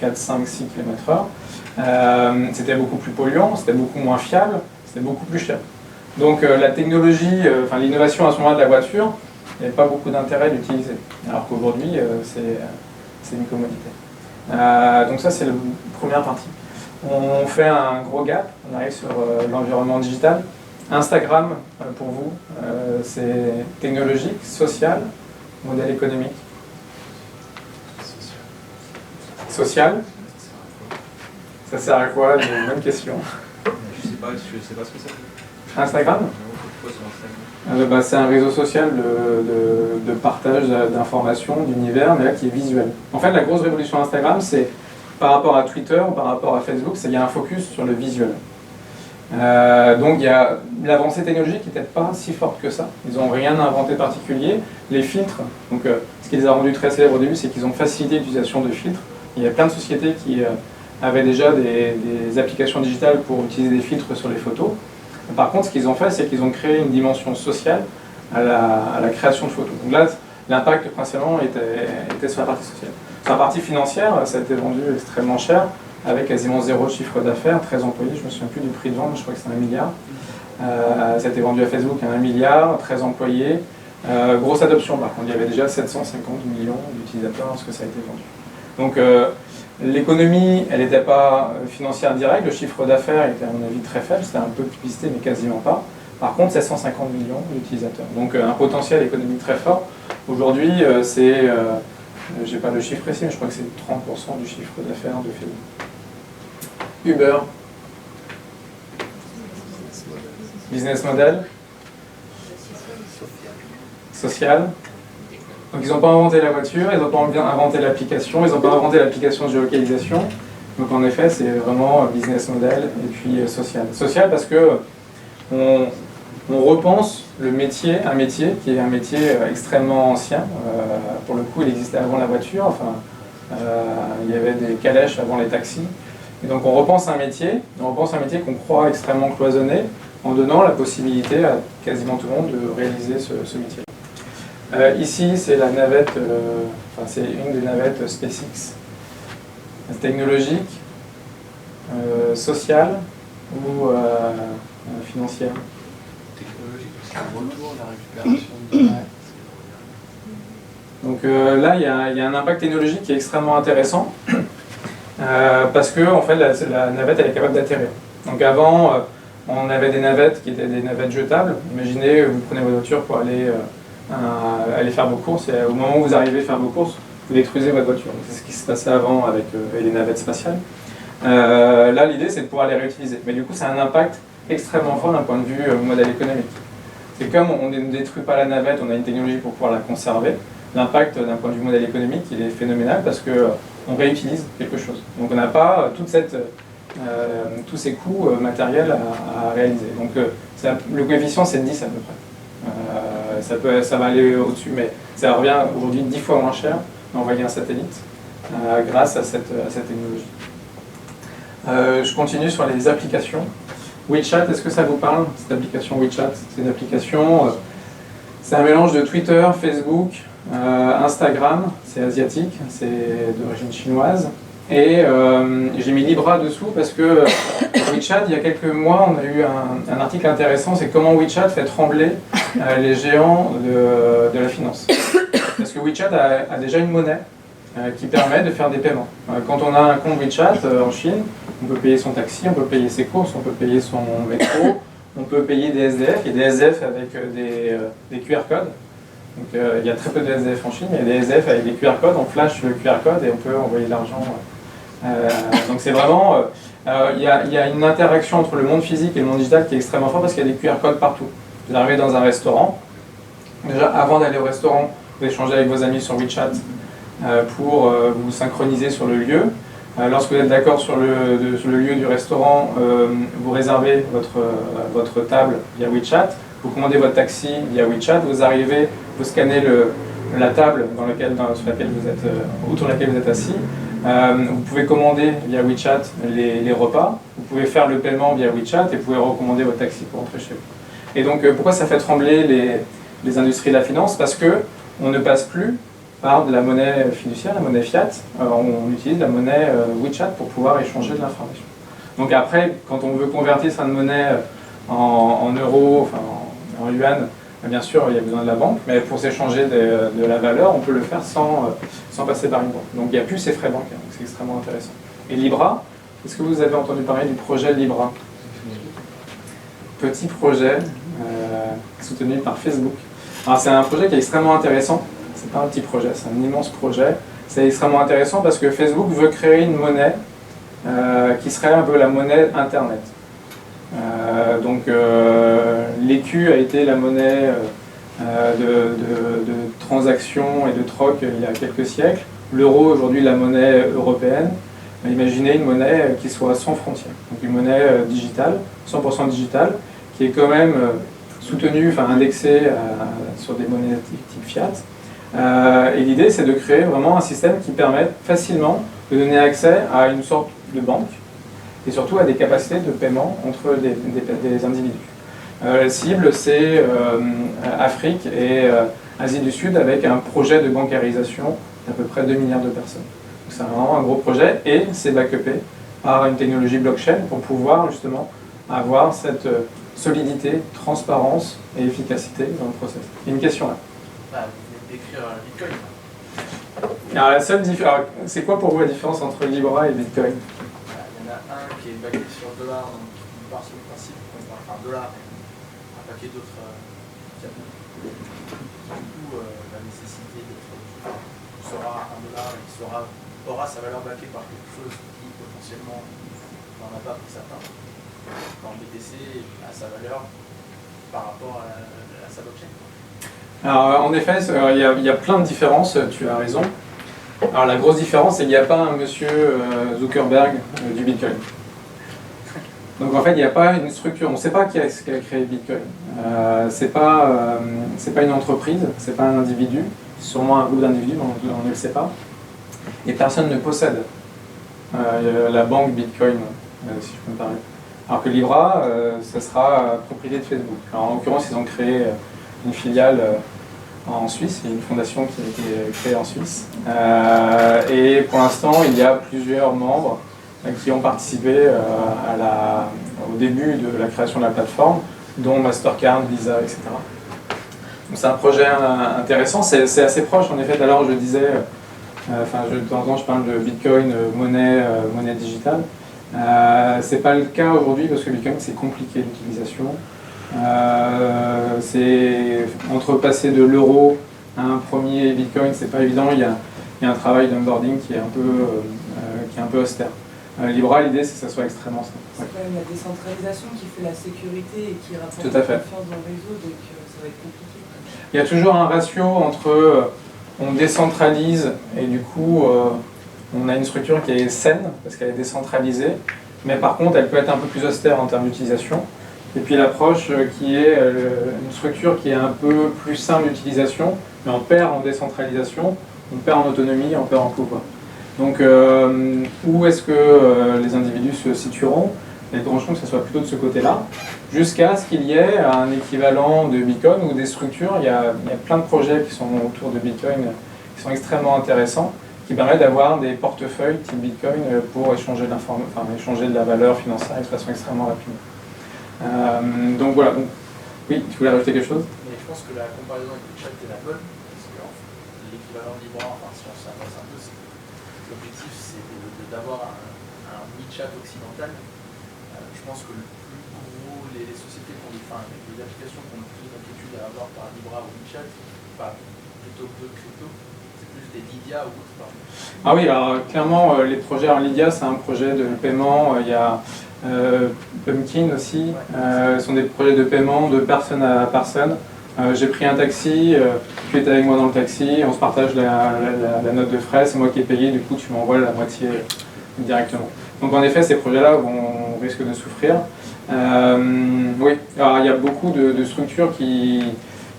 4, 5, 6 km/h. C'était beaucoup plus polluant, c'était beaucoup moins fiable, c'était beaucoup plus cher. Donc la technologie, l'innovation à ce moment-là de la voiture, il n'y avait pas beaucoup d'intérêt d'utiliser. Alors qu'aujourd'hui, c'est une commodité. Donc ça, c'est la première partie. On fait un gros gap, on arrive sur l'environnement digital. Instagram, pour vous, c'est technologique, social, modèle économique? Social. Ça sert à quoi? Une bonne question. Je sais pas ce que c'est. Instagram? C'est un réseau social de partage d'informations, d'univers, mais là qui est visuel. En fait, la grosse révolution Instagram, c'est par rapport à Twitter, par rapport à Facebook, il y a un focus sur le visuel. Donc il y a l'avancée technologique qui n'était pas si forte que ça. Ils n'ont rien inventé de particulier. Les filtres, donc, ce qui les a rendus très célèbres au début, c'est qu'ils ont facilité l'utilisation de filtres. Il y a plein de sociétés qui avaient déjà des applications digitales pour utiliser des filtres sur les photos. Par contre, ce qu'ils ont fait, c'est qu'ils ont créé une dimension sociale à la création de photos. Donc là, l'impact principalement était sur la partie sociale. Sur la partie financière, ça a été vendu extrêmement cher, avec quasiment 0 chiffre d'affaires, 13 employés, je ne me souviens plus du prix de vente, je crois que c'est 1 milliard. Ça a été vendu à Facebook à 1 milliard, 13 employés. Grosse adoption, par contre, il y avait déjà 750 millions d'utilisateurs lorsque ça a été vendu. Donc l'économie, elle n'était pas financière directe, le chiffre d'affaires était à mon avis très faible, c'était un peu de publicité mais quasiment pas. Par contre, c'est 150 millions d'utilisateurs. Donc un potentiel économique très fort. Aujourd'hui, c'est, j'ai pas le chiffre précis, mais je crois que c'est 30% du chiffre d'affaires de Facebook. Uber. Business model. Social. Donc ils n'ont pas inventé la voiture, ils n'ont pas inventé l'application, ils n'ont pas inventé l'application de géolocalisation. Donc en effet, c'est vraiment business model et puis social. Social parce que on repense le métier, un métier qui est un métier extrêmement ancien. Pour le coup, il existait avant la voiture. Enfin, il y avait des calèches avant les taxis. Et donc on repense un métier qu'on croit extrêmement cloisonné, en donnant la possibilité à quasiment tout le monde de réaliser ce métier. Ici, c'est la navette, c'est une des navettes SpaceX, technologique, sociale ou financière. Technologique, c'est un retour, la récupération de... Ouais. Donc là, il y a un impact technologique qui est extrêmement intéressant parce que en fait, la navette elle est capable d'atterrir. Donc avant, on avait des navettes qui étaient des navettes jetables. Imaginez, vous prenez votre voiture pour aller faire vos courses et au moment où vous arrivez à faire vos courses, vous détruisez votre voiture. C'est ce qui se passait avant avec les navettes spatiales. Là, l'idée, c'est de pouvoir les réutiliser. Mais du coup, ça a un impact extrêmement fort d'un point de vue modèle économique. C'est comme on ne détruit pas la navette, on a une technologie pour pouvoir la conserver. L'impact d'un point de vue modèle économique, il est phénoménal parce qu'on réutilise quelque chose. Donc on n'a pas tous ces coûts matériels à réaliser. Donc le coefficient, c'est 10 à peu près. Ça va aller au-dessus, mais ça revient aujourd'hui 10 fois moins cher d'envoyer un satellite grâce à cette technologie. Je continue sur les applications. WeChat, est-ce que ça vous parle, cette application WeChat? C'est une application, c'est un mélange de Twitter, Facebook, Instagram, c'est asiatique, c'est d'origine chinoise. Et j'ai mis Libra dessous parce que WeChat, il y a quelques mois, on a eu un article intéressant, c'est comment WeChat fait trembler les géants de la finance. Parce que WeChat a déjà une monnaie qui permet de faire des paiements. Quand on a un compte WeChat en Chine, on peut payer son taxi, on peut payer ses courses, on peut payer son métro, on peut payer des SDF, et des SDF avec des QR codes. Donc il y a très peu de SDF en Chine, mais il y a des SDF avec des QR codes, on flash le QR code et on peut envoyer de l'argent. Donc c'est vraiment, il y a une interaction entre le monde physique et le monde digital qui est extrêmement fort parce qu'il y a des QR codes partout. Vous arrivez dans un restaurant, déjà avant d'aller au restaurant, vous échangez avec vos amis sur WeChat pour vous synchroniser sur le lieu. Lorsque vous êtes d'accord sur le lieu du restaurant, vous réservez votre table via WeChat, vous commandez votre taxi via WeChat, vous arrivez, vous scannez la table autour de laquelle vous êtes assis, vous pouvez commander via WeChat les repas, vous pouvez faire le paiement via WeChat et vous pouvez recommander votre taxi pour rentrer chez vous. Et donc pourquoi ça fait trembler les industries de la finance? Parce qu'on ne passe plus par de la monnaie fiduciaire, la monnaie fiat, on utilise la monnaie WeChat pour pouvoir échanger de l'information. Donc après, quand on veut convertir cette monnaie en euros, enfin en yuan, bien sûr il y a besoin de la banque, mais pour s'échanger de la valeur, on peut le faire sans passer par une banque. Donc il n'y a plus ces frais bancaires, donc c'est extrêmement intéressant. Et Libra, est-ce que vous avez entendu parler du projet Libra? Petit projet soutenu par Facebook. Alors c'est un projet qui est extrêmement intéressant. C'est pas un petit projet, c'est un immense projet. C'est extrêmement intéressant parce que Facebook veut créer une monnaie qui serait un peu la monnaie Internet. L'EQ a été la monnaie de transactions et de troc il y a quelques siècles. L'euro aujourd'hui la monnaie européenne. Imaginez une monnaie qui soit sans frontières. Donc une monnaie digitale, 100% digitale, qui est quand même soutenue, enfin indexée sur des monnaies type fiat. Et l'idée, c'est de créer vraiment un système qui permette facilement de donner accès à une sorte de banque et surtout à des capacités de paiement entre des individus. La cible, c'est Afrique et Asie du Sud avec un projet de bancarisation d'à peu près 2 milliards de personnes. C'est vraiment un gros projet et c'est backupé par une technologie blockchain pour pouvoir justement avoir cette solidité, transparence et efficacité dans le process. Il y a une question là. D'écrire Bitcoin. Alors la seule différence, c'est quoi pour vous la différence entre Libra et Bitcoin? Il y en a un qui est backé sur le dollar, donc qui part sur le principe qu'on part par dollar, paquet d'autres diamants. Du coup, la nécessité sera $1 et qui aura sa valeur backée par quelque chose qui potentiellement n'en a pas pour certains. Quand le BTC a sa valeur par rapport à sa blockchain. Alors, en effet, il y a plein de différences, tu as raison. Alors la grosse différence, c'est qu'il n'y a pas un monsieur Zuckerberg du Bitcoin. Donc en fait, il n'y a pas une structure, on ne sait pas qui a créé Bitcoin. C'est pas une entreprise, c'est pas un individu, c'est sûrement un groupe d'individus, mais on ne le sait pas. Et personne ne possède la banque Bitcoin, si je peux me permettre. Alors que Libra, ça sera propriété de Facebook. Alors, en l'occurrence, ils ont créé une filiale en Suisse, il y a une fondation qui a été créée en Suisse. Et pour l'instant, il y a plusieurs membres qui ont participé au début de la création de la plateforme, dont Mastercard, Visa, etc. Donc c'est un projet intéressant, c'est assez proche en effet. Alors je disais, de temps en temps je parle de Bitcoin, monnaie digitale. C'est pas le cas aujourd'hui parce que Bitcoin c'est compliqué l'utilisation. C'est entre passer de l'euro à un premier Bitcoin, c'est pas évident. Il y a un travail d'onboarding qui est un peu austère. Libra, l'idée c'est que ça soit extrêmement simple. C'est quand même la décentralisation qui fait la sécurité et qui rapporte Tout à fait. la confiance dans le réseau, donc ça va être compliqué. Il y a toujours un ratio entre on décentralise et du coup on a une structure qui est saine parce qu'elle est décentralisée, mais par contre elle peut être un peu plus austère en termes d'utilisation. Et puis l'approche qui est une structure qui est un peu plus simple d'utilisation, mais on perd en décentralisation, on perd en autonomie, on perd en coût. Donc où est-ce que les individus se situeront? Les branchons que ce soit plutôt de ce côté-là, jusqu'à ce qu'il y ait un équivalent de Bitcoin ou des structures. Il y a plein de projets qui sont autour de Bitcoin qui sont extrêmement intéressants, qui permettent d'avoir des portefeuilles type Bitcoin pour échanger de la valeur financière de façon extrêmement rapide. Donc voilà. Donc, oui, tu voulais rajouter quelque chose? Mais je pense que la comparaison avec le chat est la bonne, parce que l'équivalent Libra, si on s'adresse un peu, l'objectif c'est d'avoir un WeChat occidental. Je pense que le plus gros, les sociétés qui ont les applications qui ont le plus d'inquiétude à avoir par Libra ou WeChat, plutôt que de crypto, c'est plus des Lydia ou autres. Ah oui, alors clairement, les projets en Lydia, c'est un projet de paiement. Il y a Pumpkin aussi, sont des projets de paiement de personne à personne. J'ai pris un taxi, tu es avec moi dans le taxi, on se partage la note de frais, c'est moi qui ai payé, du coup tu m'envoies la moitié directement. Donc en effet, ces projets-là risquent de souffrir. Oui, alors il y a beaucoup de structures qui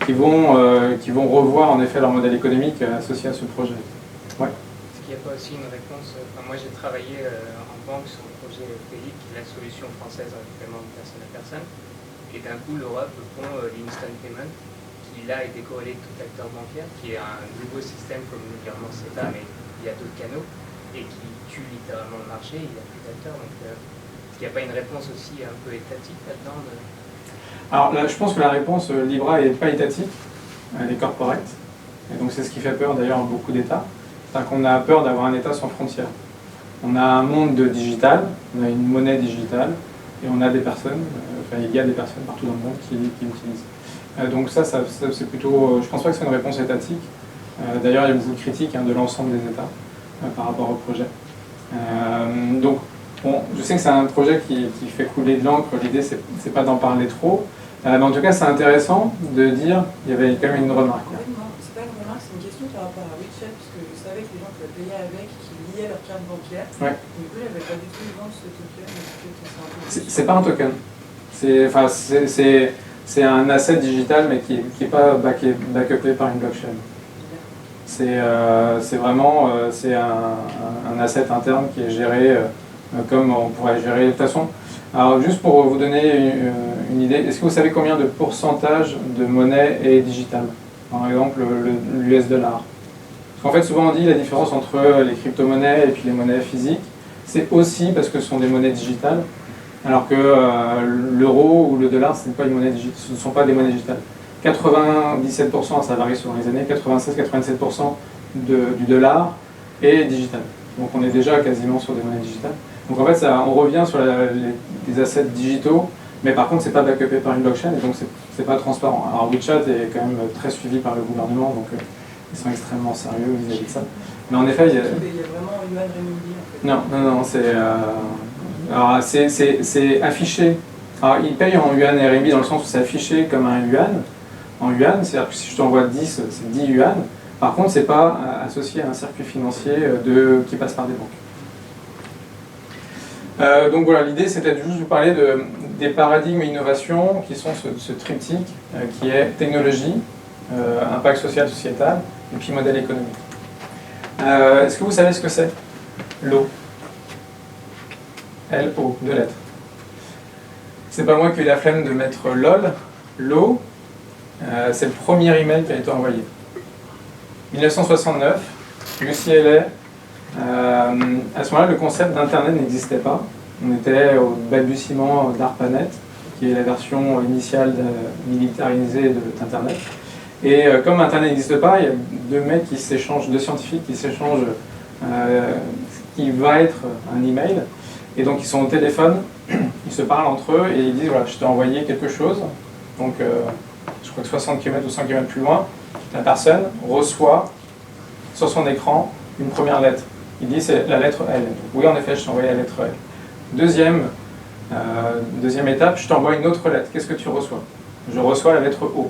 vont revoir en effet leur modèle économique associé à ce projet. Ouais. Est-ce qu'il n'y a pas aussi une réponse moi j'ai travaillé en banque sur le projet PEIC, qui est la solution française en paiement de personne à personne. Et d'un coup, l'Europe pond l'instant payment, qui là est décorrélé de tout acteur bancaire, qui est un nouveau système comme le virement SEPA, mais il y a d'autres canaux, et qui tue littéralement le marché, il n'y a plus d'acteurs. Donc, est-ce qu'il n'y a pas une réponse aussi un peu étatique là-dedans Alors là, je pense que la réponse Libra n'est pas étatique, elle est corporate. Et donc c'est ce qui fait peur d'ailleurs à beaucoup d'États. C'est qu'on a peur d'avoir un État sans frontières. On a un monde digital, on a une monnaie digitale, et on a des personnes, il y a des personnes partout dans le monde qui l'utilisent. Donc ça c'est plutôt, je pense pas que c'est une réponse étatique. D'ailleurs, il y a beaucoup de critiques de l'ensemble des États par rapport au projet. Donc, bon, je sais que c'est un projet qui fait couler de l'encre, l'idée c'est pas d'en parler trop, mais en tout cas c'est intéressant de dire, il y avait quand même une remarque. En fait, non, c'est pas une remarque, c'est une question par rapport à WeChat, parce que je savais que les gens pouvaient payer avec, qui liaient leur carte bancaire. Ouais. Du coup, j'avais pas du tout eu vendre ce token. C'est pas un token. C'est un asset digital, mais qui n'est pas backupé par une blockchain. C'est vraiment un asset interne qui est géré comme on pourrait gérer de toute façon. Alors juste pour vous donner une idée, est-ce que vous savez combien de pourcentage de monnaie est digitale? Par exemple l'US dollar. Parce qu'en fait souvent on dit la différence entre les crypto-monnaies et puis les monnaies physiques, c'est aussi parce que ce sont des monnaies digitales, alors que l'euro ou le dollar ce ne sont pas des monnaies digitales. 97%, ça varie selon les années, 96-97% du dollar est digital. Donc on est déjà quasiment sur des monnaies digitales. Donc en fait, on revient sur les assets digitaux Mais par contre, c'est pas backupé par une blockchain et donc c'est pas transparent. Alors WeChat est quand même très suivi par le gouvernement, donc ils sont extrêmement sérieux vis-à-vis de ça. Mais en effet, il y a vraiment yuan renminbi en fait. non, alors c'est affiché. Alors ils payent en yuan et RMB dans le sens où c'est affiché comme un yuan. En yuan, c'est-à-dire que si je t'envoie 10, c'est 10 yuan. Par contre, c'est pas associé à un circuit financier qui passe par des banques. Donc voilà, l'idée c'était de juste vous parler des paradigmes et innovations qui sont ce triptyque qui est technologie, impact social, sociétal et puis modèle économique. Est-ce que vous savez ce que c'est? L'eau. L-O, deux lettres. C'est pas moi qui ai eu la flemme de mettre LOL. L'eau, c'est le premier email qui a été envoyé. 1969, UCLA. À ce moment-là, le concept d'Internet n'existait pas. On était au balbutiement d'ARPANET, qui est la version initiale militarisée d'Internet. Et comme Internet n'existe pas, il y a deux mecs qui s'échangent, deux scientifiques qui s'échangent ce qui va être un email. Et donc ils sont au téléphone, ils se parlent entre eux et ils disent voilà, je t'ai envoyé quelque chose. Donc je crois que 60 km ou 100 km plus loin, la personne reçoit sur son écran une première lettre. Il dit c'est la lettre L. Oui, en effet, je t'ai envoyé la lettre L. Deuxième étape, je t'envoie une autre lettre. Qu'est-ce que tu reçois? Je reçois la lettre O.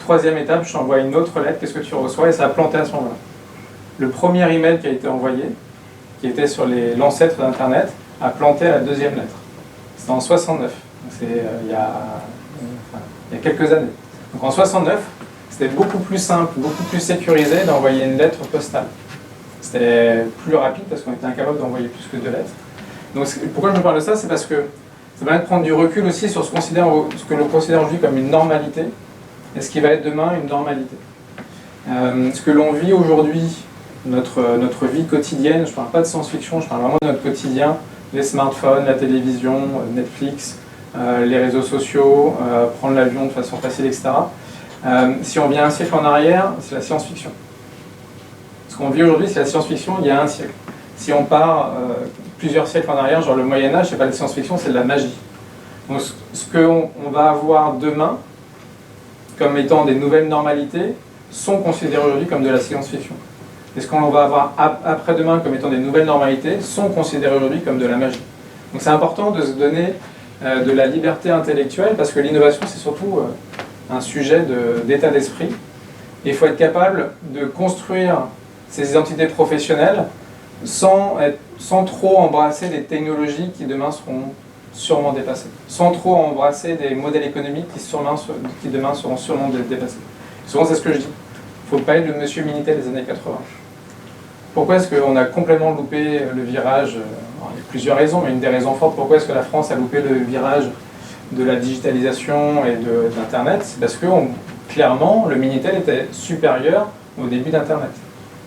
Troisième étape, je t'envoie une autre lettre. Qu'est-ce que tu reçois? Et ça a planté à ce moment-là. Le premier email qui a été envoyé, qui était sur l'ancêtre d'Internet, a planté à la deuxième lettre. C'était en 69. C'est il y a quelques années. Donc en 69, c'était beaucoup plus simple, beaucoup plus sécurisé d'envoyer une lettre postale. C'était plus rapide parce qu'on était incapable d'envoyer plus que 2 lettres. Donc pourquoi je me parle de ça? C'est parce que ça permet de prendre du recul aussi sur ce que l'on considère aujourd'hui comme une normalité et ce qui va être demain une normalité. Ce que l'on vit aujourd'hui, notre vie quotidienne, je ne parle pas de science-fiction, je parle vraiment de notre quotidien, les smartphones, la télévision, Netflix, les réseaux sociaux, prendre l'avion de façon facile, etc. Si on vient un siècle en arrière, c'est la science-fiction. Ce qu'on vit aujourd'hui, c'est la science-fiction il y a un siècle. Si on part plusieurs siècles en arrière, genre le Moyen-Âge, c'est pas de la science-fiction, c'est de la magie. Donc ce qu'on va avoir demain, comme étant des nouvelles normalités, sont considérés aujourd'hui comme de la science-fiction. Et ce qu'on va avoir après-demain comme étant des nouvelles normalités, sont considérés aujourd'hui comme de la magie. Donc c'est important de se donner de la liberté intellectuelle, parce que l'innovation, c'est surtout un sujet d'état d'esprit. Et il faut être capable de construire ces identités professionnelles sans trop embrasser des technologies qui demain seront sûrement dépassées, sans trop embrasser des modèles économiques qui demain seront sûrement dépassés. Souvent c'est ce que je dis, il ne faut pas être le monsieur Minitel des années 80. Pourquoi est-ce qu'on a complètement loupé le virage? Alors, il y a plusieurs raisons, mais une des raisons fortes, pourquoi est-ce que la France a loupé le virage de la digitalisation et d'Internet? C'est parce que clairement, le Minitel était supérieur au début d'Internet.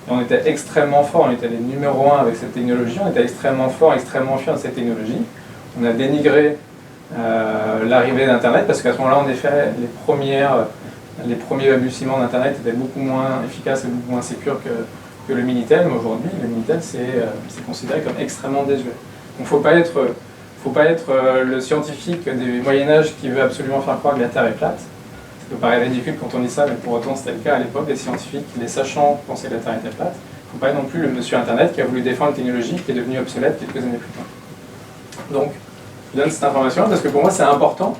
Et on était extrêmement fort, on était les numéros 1 avec cette technologie, on était extrêmement fort, extrêmement fiers de cette technologie. On a dénigré l'arrivée d'Internet parce qu'à ce moment-là, en effet, les premiers balbutiements d'Internet étaient beaucoup moins efficaces et beaucoup moins sécures que le Minitel, mais aujourd'hui, le Minitel, c'est considéré comme extrêmement désuet. Donc il ne faut pas être le scientifique du Moyen-Âge qui veut absolument faire croire que la Terre est plate. Ça peut paraître ridicule quand on dit ça, mais pour autant c'était le cas à l'époque. Les scientifiques, les sachants, pensaient que la Terre était plate. Il ne faut pas être non plus le monsieur Internet qui a voulu défendre une technologie qui est devenue obsolète quelques années plus tard. Donc, je donne cette information parce que pour moi c'est important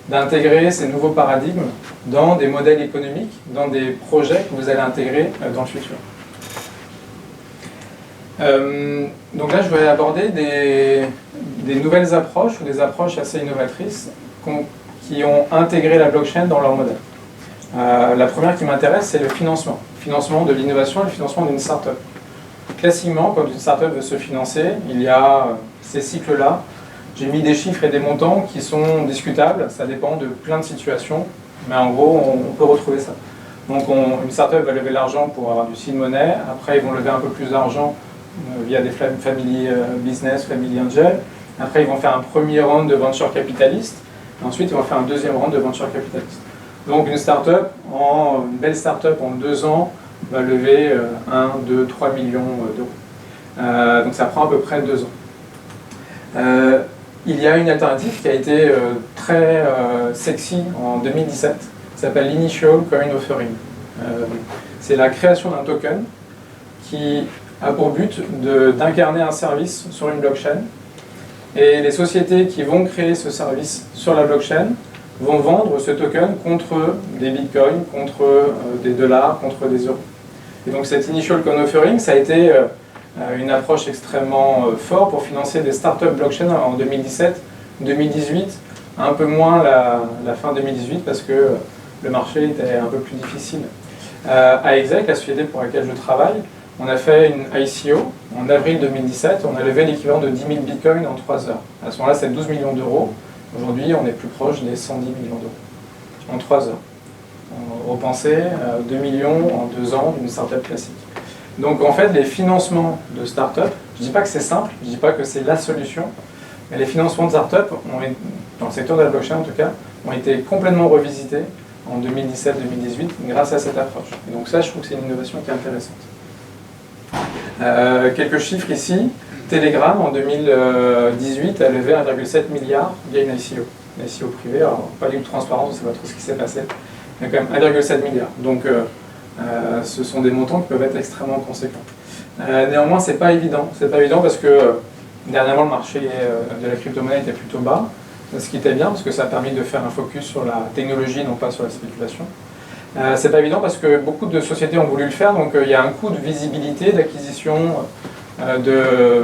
d'intégrer ces nouveaux paradigmes dans des modèles économiques, dans des projets que vous allez intégrer dans le futur. Donc là, je vais aborder des nouvelles approches ou des approches assez innovatrices qui ont intégré la blockchain dans leur modèle. La première qui m'intéresse, c'est le financement. Le financement de l'innovation et le financement d'une start-up. Classiquement, quand une start-up veut se financer, il y a ces cycles-là. J'ai mis des chiffres et des montants qui sont discutables, ça dépend de plein de situations, mais en gros, on peut retrouver ça. Donc une start-up va lever l'argent pour avoir du seed money, après ils vont lever un peu plus d'argent via des family business, family angel, après ils vont faire un premier round de venture capitaliste, et ensuite ils vont faire un deuxième round de venture capitaliste. Donc une belle start-up en 2 ans va lever 1, 2, 3 millions d'euros. Donc ça prend à peu près 2 ans. il y a une alternative qui a été très sexy en 2017, qui s'appelle l'Initial Coin Offering. C'est la création d'un token qui a pour but d'incarner un service sur une blockchain. Et les sociétés qui vont créer ce service sur la blockchain vont vendre ce token contre des bitcoins, contre des dollars, contre des euros. Et donc cet Initial Coin Offering, ça a été une approche extrêmement forte pour financer des startups blockchain en 2017, 2018, un peu moins la fin 2018 parce que le marché était un peu plus difficile. À Exec, la société pour laquelle je travaille, on a fait une ICO en avril 2017, on a levé l'équivalent de 10 000 bitcoins en 3 heures. À ce moment-là, c'est 12 millions d'euros. Aujourd'hui, on est plus proche des 110 millions d'euros en 3 heures. On repensait 2 millions en 2 ans d'une startup classique. Donc en fait, les financements de startup, je ne dis pas que c'est simple, je ne dis pas que c'est la solution, mais les financements de startup, dans le secteur de la blockchain en tout cas, ont été complètement revisités en 2017-2018 grâce à cette approche. Et donc ça, je trouve que c'est une innovation qui est intéressante. Quelques chiffres ici. Telegram, en 2018, a levé 1,7 milliard via une ICO. Une ICO privée, alors pas libre transparence, on ne sait pas trop ce qui s'est passé, mais quand même 1,7 milliard. Donc ce sont des montants qui peuvent être extrêmement conséquents. Néanmoins, c'est pas évident. C'est pas évident parce que dernièrement, le marché de la crypto-monnaie était plutôt bas, ce qui était bien parce que ça a permis de faire un focus sur la technologie, non pas sur la spéculation. C'est pas évident parce que beaucoup de sociétés ont voulu le faire, donc il y a un coût de visibilité, d'acquisition, de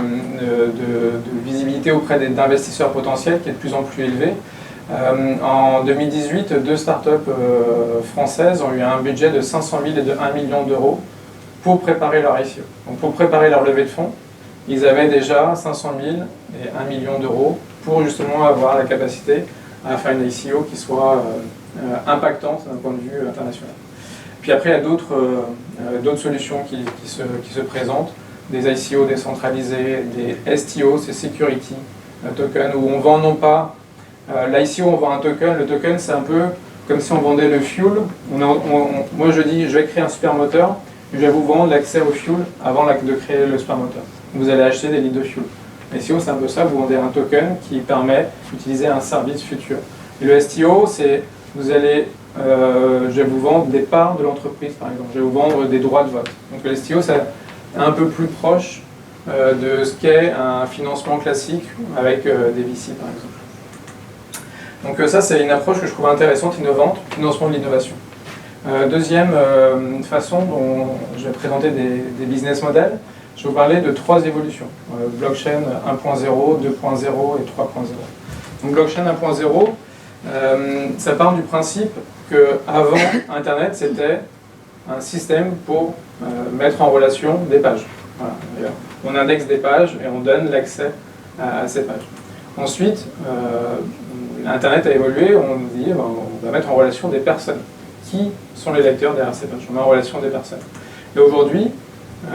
visibilité auprès d'investisseurs potentiels qui est de plus en plus élevé. En 2018, 2 startups françaises ont eu un budget de 500 000 et de 1 million d'euros pour préparer leur ICO. Donc pour préparer leur levée de fonds, ils avaient déjà 500 000 et 1 million d'euros pour justement avoir la capacité à faire une ICO qui soit impactante d'un point de vue international. Puis après, il y a d'autres solutions qui se présentent, des ICO décentralisés, des STO, c'est Security Token, où on vend non pas l'ICO, on vend un token. Le token, c'est un peu comme si on vendait le fuel. Moi, je dis, je vais créer un supermoteur, je vais vous vendre l'accès au fuel avant de créer le supermoteur. Vous allez acheter des litres de fuel. STO, c'est un peu ça, vous vendez un token qui permet d'utiliser un service futur. Et le STO, c'est, je vais vous vendre des parts de l'entreprise, par exemple. Je vais vous vendre des droits de vote. Donc le STO, c'est un peu plus proche de ce qu'est un financement classique avec des VC, par exemple. Donc ça, c'est une approche que je trouve intéressante, innovante, financement de l'innovation. Deuxième façon dont je vais présenter des business models, je vais vous parler de 3 évolutions. Blockchain 1.0, 2.0 et 3.0. Donc blockchain 1.0, ça part du principe qu'avant Internet, c'était un système pour mettre en relation des pages. Voilà. On indexe des pages et on donne l'accès à ces pages. Ensuite, Internet a évolué, on dit on va mettre en relation des personnes. Qui sont les lecteurs derrière ces pages? On met en relation des personnes. Et aujourd'hui,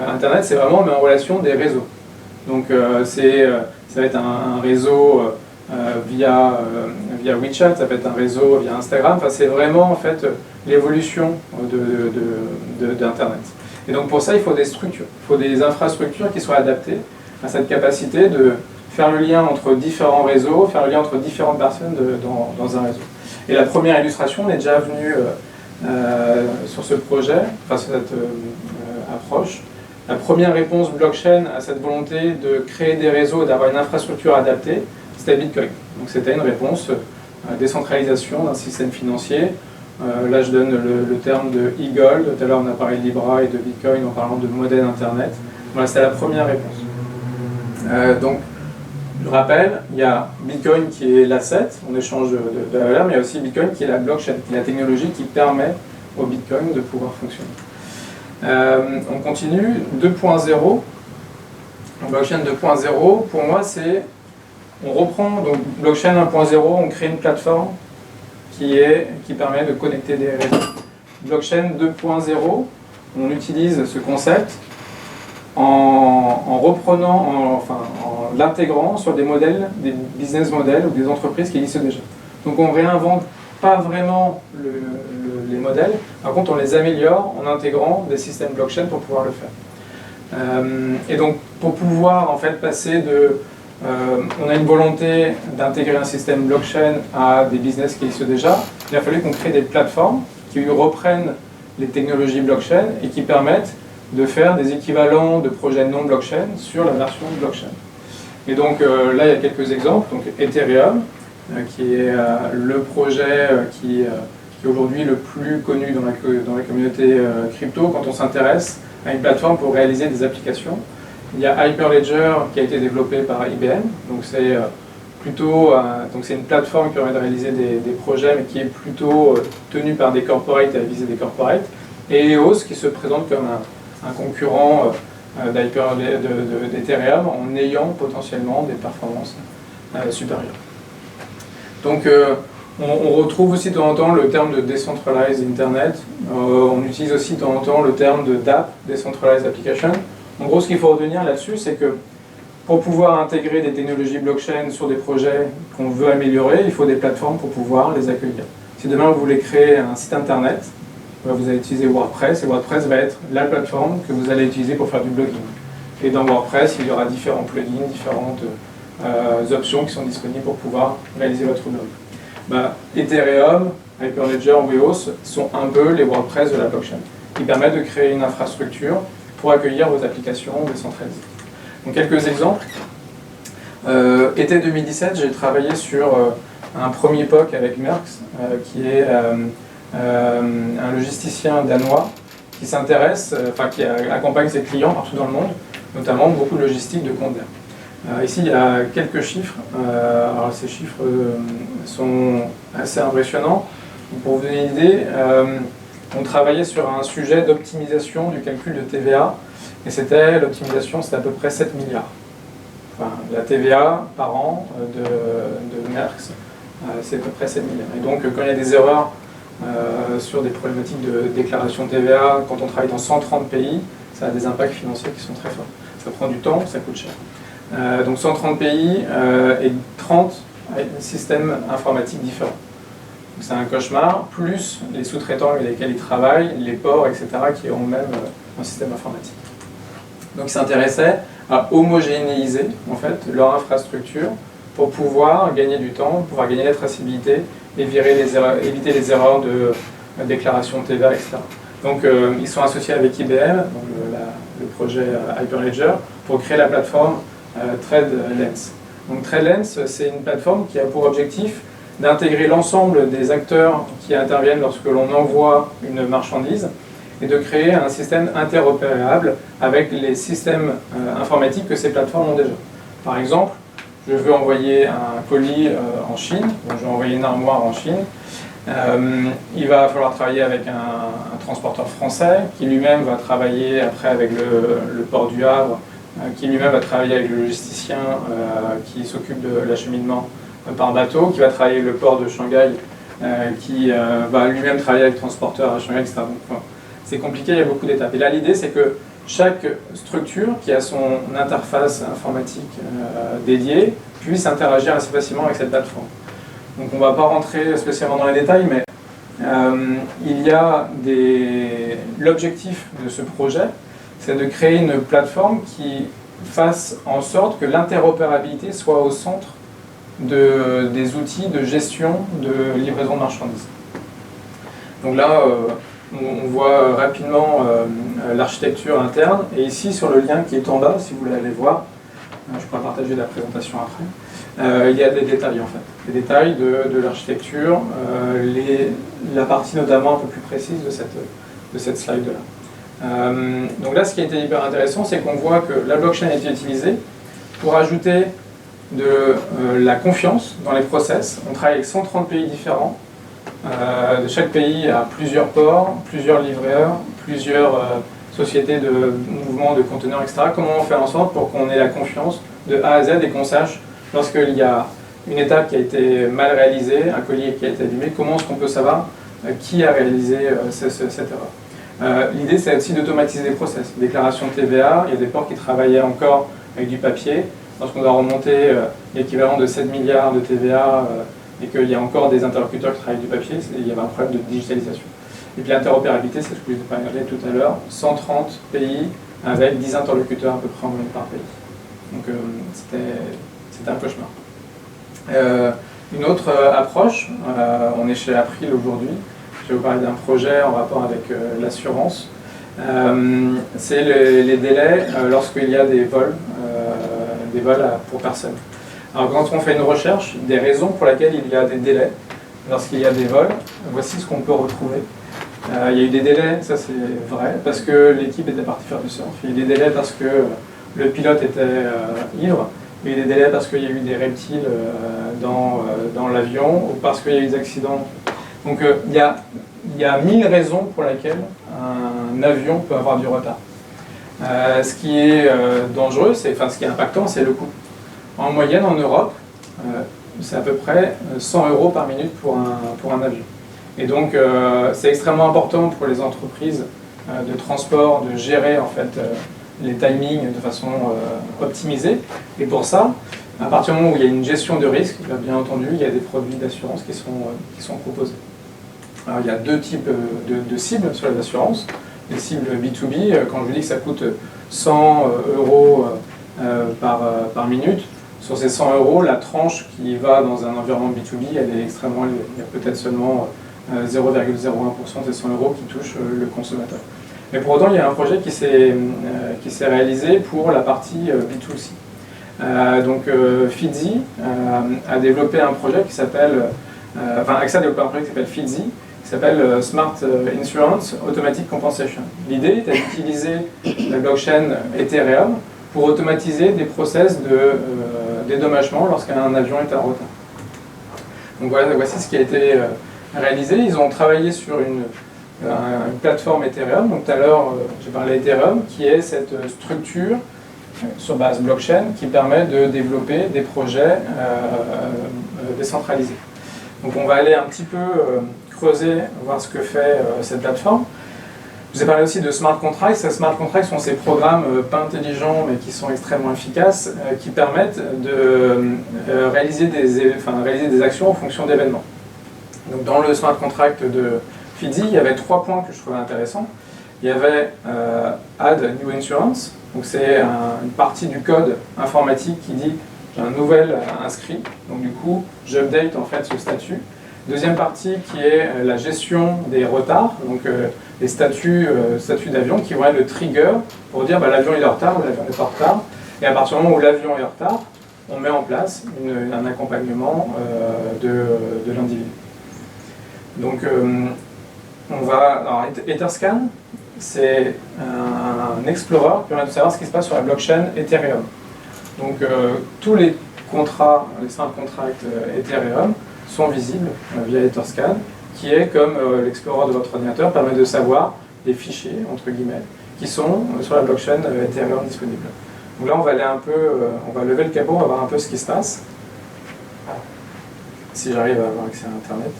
Internet, c'est vraiment on met en relation des réseaux. Donc ça va être un réseau via WeChat, ça peut être un réseau via Instagram. Enfin, c'est vraiment en fait l'évolution d'Internet. Et donc pour ça, il faut des structures, il faut des infrastructures qui soient adaptées à cette capacité de faire le lien entre différents réseaux, faire le lien entre différentes personnes dans un réseau. Et la première illustration, on est déjà venu sur ce projet, enfin sur cette approche. La première réponse blockchain à cette volonté de créer des réseaux et d'avoir une infrastructure adaptée, c'était Bitcoin. Donc c'était une réponse décentralisation d'un système financier. Là je donne le terme de e-gold. Tout à l'heure on a parlé de Libra et de Bitcoin en parlant de modèle Internet. Voilà, c'était la première réponse. Donc je rappelle, il y a Bitcoin qui est l'asset, on échange de la valeur, mais il y a aussi Bitcoin qui est la blockchain, qui est la technologie qui permet au Bitcoin de pouvoir fonctionner. On continue, 2.0. Blockchain 2.0, pour moi, c'est, on reprend, donc blockchain 1.0, on crée une plateforme qui permet de connecter des réseaux. Blockchain 2.0, on utilise ce concept en reprenant, en l'intégrant sur des modèles, des business models ou des entreprises qui existent déjà. Donc on ne réinvente pas vraiment les modèles, par contre on les améliore en intégrant des systèmes blockchain pour pouvoir le faire. Et donc pour pouvoir en fait passer de on a une volonté d'intégrer un système blockchain à des business qui existent déjà. Il a fallu qu'on crée des plateformes qui reprennent les technologies blockchain et qui permettent de faire des équivalents de projets non blockchain sur la version blockchain. Et donc là, il y a quelques exemples. Donc Ethereum, qui est le projet qui est aujourd'hui le plus connu dans la communauté crypto quand on s'intéresse à une plateforme pour réaliser des applications. Il y a Hyperledger qui a été développé par IBM, donc c'est plutôt donc c'est une plateforme qui permet de réaliser des projets, mais qui est plutôt tenue par des corporates et à viser des corporates. Et EOS qui se présente comme un concurrent d'Ethereum en ayant potentiellement des performances supérieures. Donc on retrouve aussi de temps en temps le terme de Decentralized Internet. On utilise aussi de temps en temps le terme de DApp, Decentralized Application. En gros, ce qu'il faut retenir là-dessus, c'est que pour pouvoir intégrer des technologies blockchain sur des projets qu'on veut améliorer, il faut des plateformes pour pouvoir les accueillir. Si demain vous voulez créer un site internet, vous allez utiliser WordPress, et WordPress va être la plateforme que vous allez utiliser pour faire du blogging. Et dans WordPress, il y aura différents plugins, différentes options qui sont disponibles pour pouvoir réaliser votre blog. Ethereum, Hyperledger, EOS sont un peu les WordPress de la blockchain, qui permettent de créer une infrastructure pour accueillir vos applications décentralisées. Donc quelques exemples. Été 2017, j'ai travaillé sur un premier POC avec Merckx, qui est un logisticien danois qui s'intéresse, qui accompagne ses clients partout dans le monde, notamment beaucoup de logistique de compte d'air. Ici, il y a quelques chiffres. Alors, ces chiffres sont assez impressionnants. Pour vous donner une idée, on travaillait sur un sujet d'optimisation du calcul de TVA, et l'optimisation, c'était à peu près 7 milliards. Enfin, la TVA par an de Merckx, c'est à peu près 7 milliards. Et donc, quand il y a des erreurs sur des problématiques de déclaration TVA, quand on travaille dans 130 pays, ça a des impacts financiers qui sont très forts. Ça prend du temps, ça coûte cher. Donc 130 pays et 30 systèmes informatiques différents. C'est un cauchemar, plus les sous-traitants avec lesquels ils travaillent, les ports, etc., qui ont même un système informatique. Donc ils s'intéressaient à homogénéiser en fait, leur infrastructure pour pouvoir gagner du temps, pouvoir gagner la traçabilité et éviter les erreurs de déclaration de TVA, etc. Donc ils sont associés avec IBM, donc le projet Hyperledger, pour créer la plateforme TradeLens. Donc TradeLens, c'est une plateforme qui a pour objectif d'intégrer l'ensemble des acteurs qui interviennent lorsque l'on envoie une marchandise et de créer un système interopérable avec les systèmes informatiques que ces plateformes ont déjà. Par exemple, je veux envoyer un colis en Chine, donc je vais envoyer une armoire en Chine. Il va falloir travailler avec un transporteur français qui lui-même va travailler après avec le port du Havre, qui lui-même va travailler avec le logisticien qui s'occupe de l'acheminement par bateau, qui va travailler avec le port de Shanghai, qui va lui-même travailler avec le transporteur à Shanghai, etc. Donc, c'est compliqué, il y a beaucoup d'étapes. Et là, l'idée, c'est que chaque structure qui a son interface informatique dédiée puisse interagir assez facilement avec cette plateforme. Donc on ne va pas rentrer spécialement dans les détails, mais il y a l'objectif de ce projet, c'est de créer une plateforme qui fasse en sorte que l'interopérabilité soit au centre des outils de gestion de livraison de marchandises. Donc là, on voit rapidement l'architecture interne, et ici sur le lien qui est en bas, si vous voulez aller voir, je pourrais partager la présentation après, il y a des détails en fait, des détails de l'architecture, la partie notamment un peu plus précise de cette slide-là. Donc là, ce qui a été hyper intéressant, c'est qu'on voit que la blockchain a été utilisée pour ajouter de la confiance dans les process. On travaille avec 130 pays différents. De chaque pays a plusieurs ports, plusieurs livreurs, plusieurs sociétés de mouvement de conteneurs, etc. Comment on fait en sorte pour qu'on ait la confiance de A à Z et qu'on sache lorsqu'il y a une étape qui a été mal réalisée, un colis qui a été abîmé, comment est-ce qu'on peut savoir qui a réalisé cette erreur. L'idée, c'est aussi d'automatiser les process. Déclaration de TVA, il y a des ports qui travaillaient encore avec du papier. Lorsqu'on doit remonter l'équivalent de 7 milliards de TVA et qu'il y a encore des interlocuteurs qui travaillent avec du papier, il y avait un problème de digitalisation. Et puis l'interopérabilité, c'est ce que je vous ai parlé tout à l'heure, 130 pays avec 10 interlocuteurs à peu près en moyenne par pays. Donc c'était un cauchemar. Une autre approche, on est chez April aujourd'hui, je vais vous parler d'un projet en rapport avec l'assurance. C'est les délais lorsqu'il y a des vols pour personne. Alors quand on fait une recherche, des raisons pour lesquelles il y a des délais lorsqu'il y a des vols, voici ce qu'on peut retrouver. Il y a eu des délais, ça c'est vrai, parce que l'équipe était partie faire du surf. Il y a eu des délais parce que le pilote était ivre. Il y a eu des délais parce qu'il y a eu des reptiles dans l'avion ou parce qu'il y a eu des accidents. Donc il y a 1000 raisons pour lesquelles un avion peut avoir du retard. Ce qui est dangereux, ce qui est impactant, c'est le coût. En moyenne, en Europe, c'est à peu près 100 € par minute pour un avion. Et donc c'est extrêmement important pour les entreprises de transport de gérer en fait les timings de façon optimisée. Et pour ça, à partir du moment où il y a une gestion de risque, bien entendu, il y a des produits d'assurance qui sont proposés. Alors, il y a deux types de cibles sur les assurances. Les cibles B2B, quand je vous dis que ça coûte 100 € par minute, sur ces 100 €, la tranche qui va dans un environnement B2B, elle est extrêmement élevée. Il y a peut-être seulement 0,01% des 100 € qui touchent le consommateur. Mais pour autant, il y a un projet qui s'est réalisé pour la partie B2C. Donc Fidzi a développé un projet qui s'appelle, AXA a développé un projet qui s'appelle Fidzi, qui s'appelle Smart Insurance Automatic Compensation. L'idée est d'utiliser la blockchain Ethereum pour automatiser des process de dédommagement lorsqu'un avion est en retard. Donc voilà, voici ce qui a été réalisé. Ils ont travaillé sur une plateforme Ethereum. Donc tout à l'heure, j'ai parlé d'Ethereum, qui est cette structure sur base blockchain qui permet de développer des projets décentralisés. Donc on va aller un petit peu creuser, voir ce que fait cette plateforme. Je vous ai parlé aussi de smart contracts. Ces smart contracts sont ces programmes pas intelligents mais qui sont extrêmement efficaces, qui permettent de réaliser des actions en fonction d'événements. Donc dans le smart contract de Fidzi, il y avait 3 points que je trouvais intéressants. Il y avait Add New Insurance, donc c'est une partie du code informatique qui dit j'ai un nouvel inscrit, donc du coup j'update en fait ce statut. Deuxième partie qui est la gestion des retards, donc les statuts d'avion qui vont être le trigger pour dire l'avion est en retard ou l'avion est en retard. Et à partir du moment où l'avion est en retard, on met en place un accompagnement de l'individu. Donc on va. Alors Etherscan, c'est un explorer qui permet de savoir ce qui se passe sur la blockchain Ethereum. Donc tous les contrats, les smart contracts Ethereum sont visibles via Etherscan, qui est comme l'explorer de votre ordinateur, permet de savoir les fichiers, entre guillemets, qui sont sur la blockchain Ethereum disponible. Donc là, on va aller un peu, on va lever le capot, on va voir un peu ce qui se passe. Si j'arrive à avoir accès à Internet.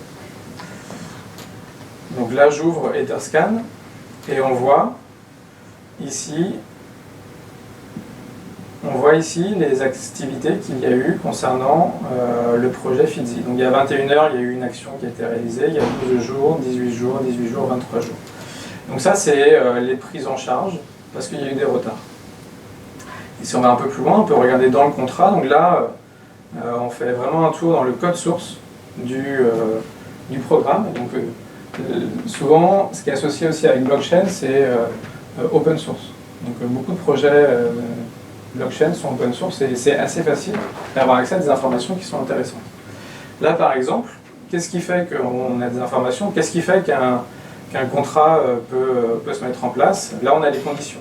Donc là, j'ouvre Etherscan et on voit ici les activités qu'il y a eu concernant le projet Fidzi. Donc il y a 21 heures, il y a eu une action qui a été réalisée, il y a 12 jours, 18 jours, 18 jours, 23 jours. Donc ça, c'est les prises en charge parce qu'il y a eu des retards. Et si on va un peu plus loin, on peut regarder dans le contrat. Donc là, on fait vraiment un tour dans le code source du programme. Donc souvent, ce qui est associé aussi avec blockchain, c'est open source. Donc beaucoup de projets blockchain sont open source et c'est assez facile d'avoir accès à des informations qui sont intéressantes. Là, par exemple, qu'est-ce qui fait qu'on a des informations? Qu'est-ce qui fait qu'un contrat peut se mettre en place? Là, on a les conditions.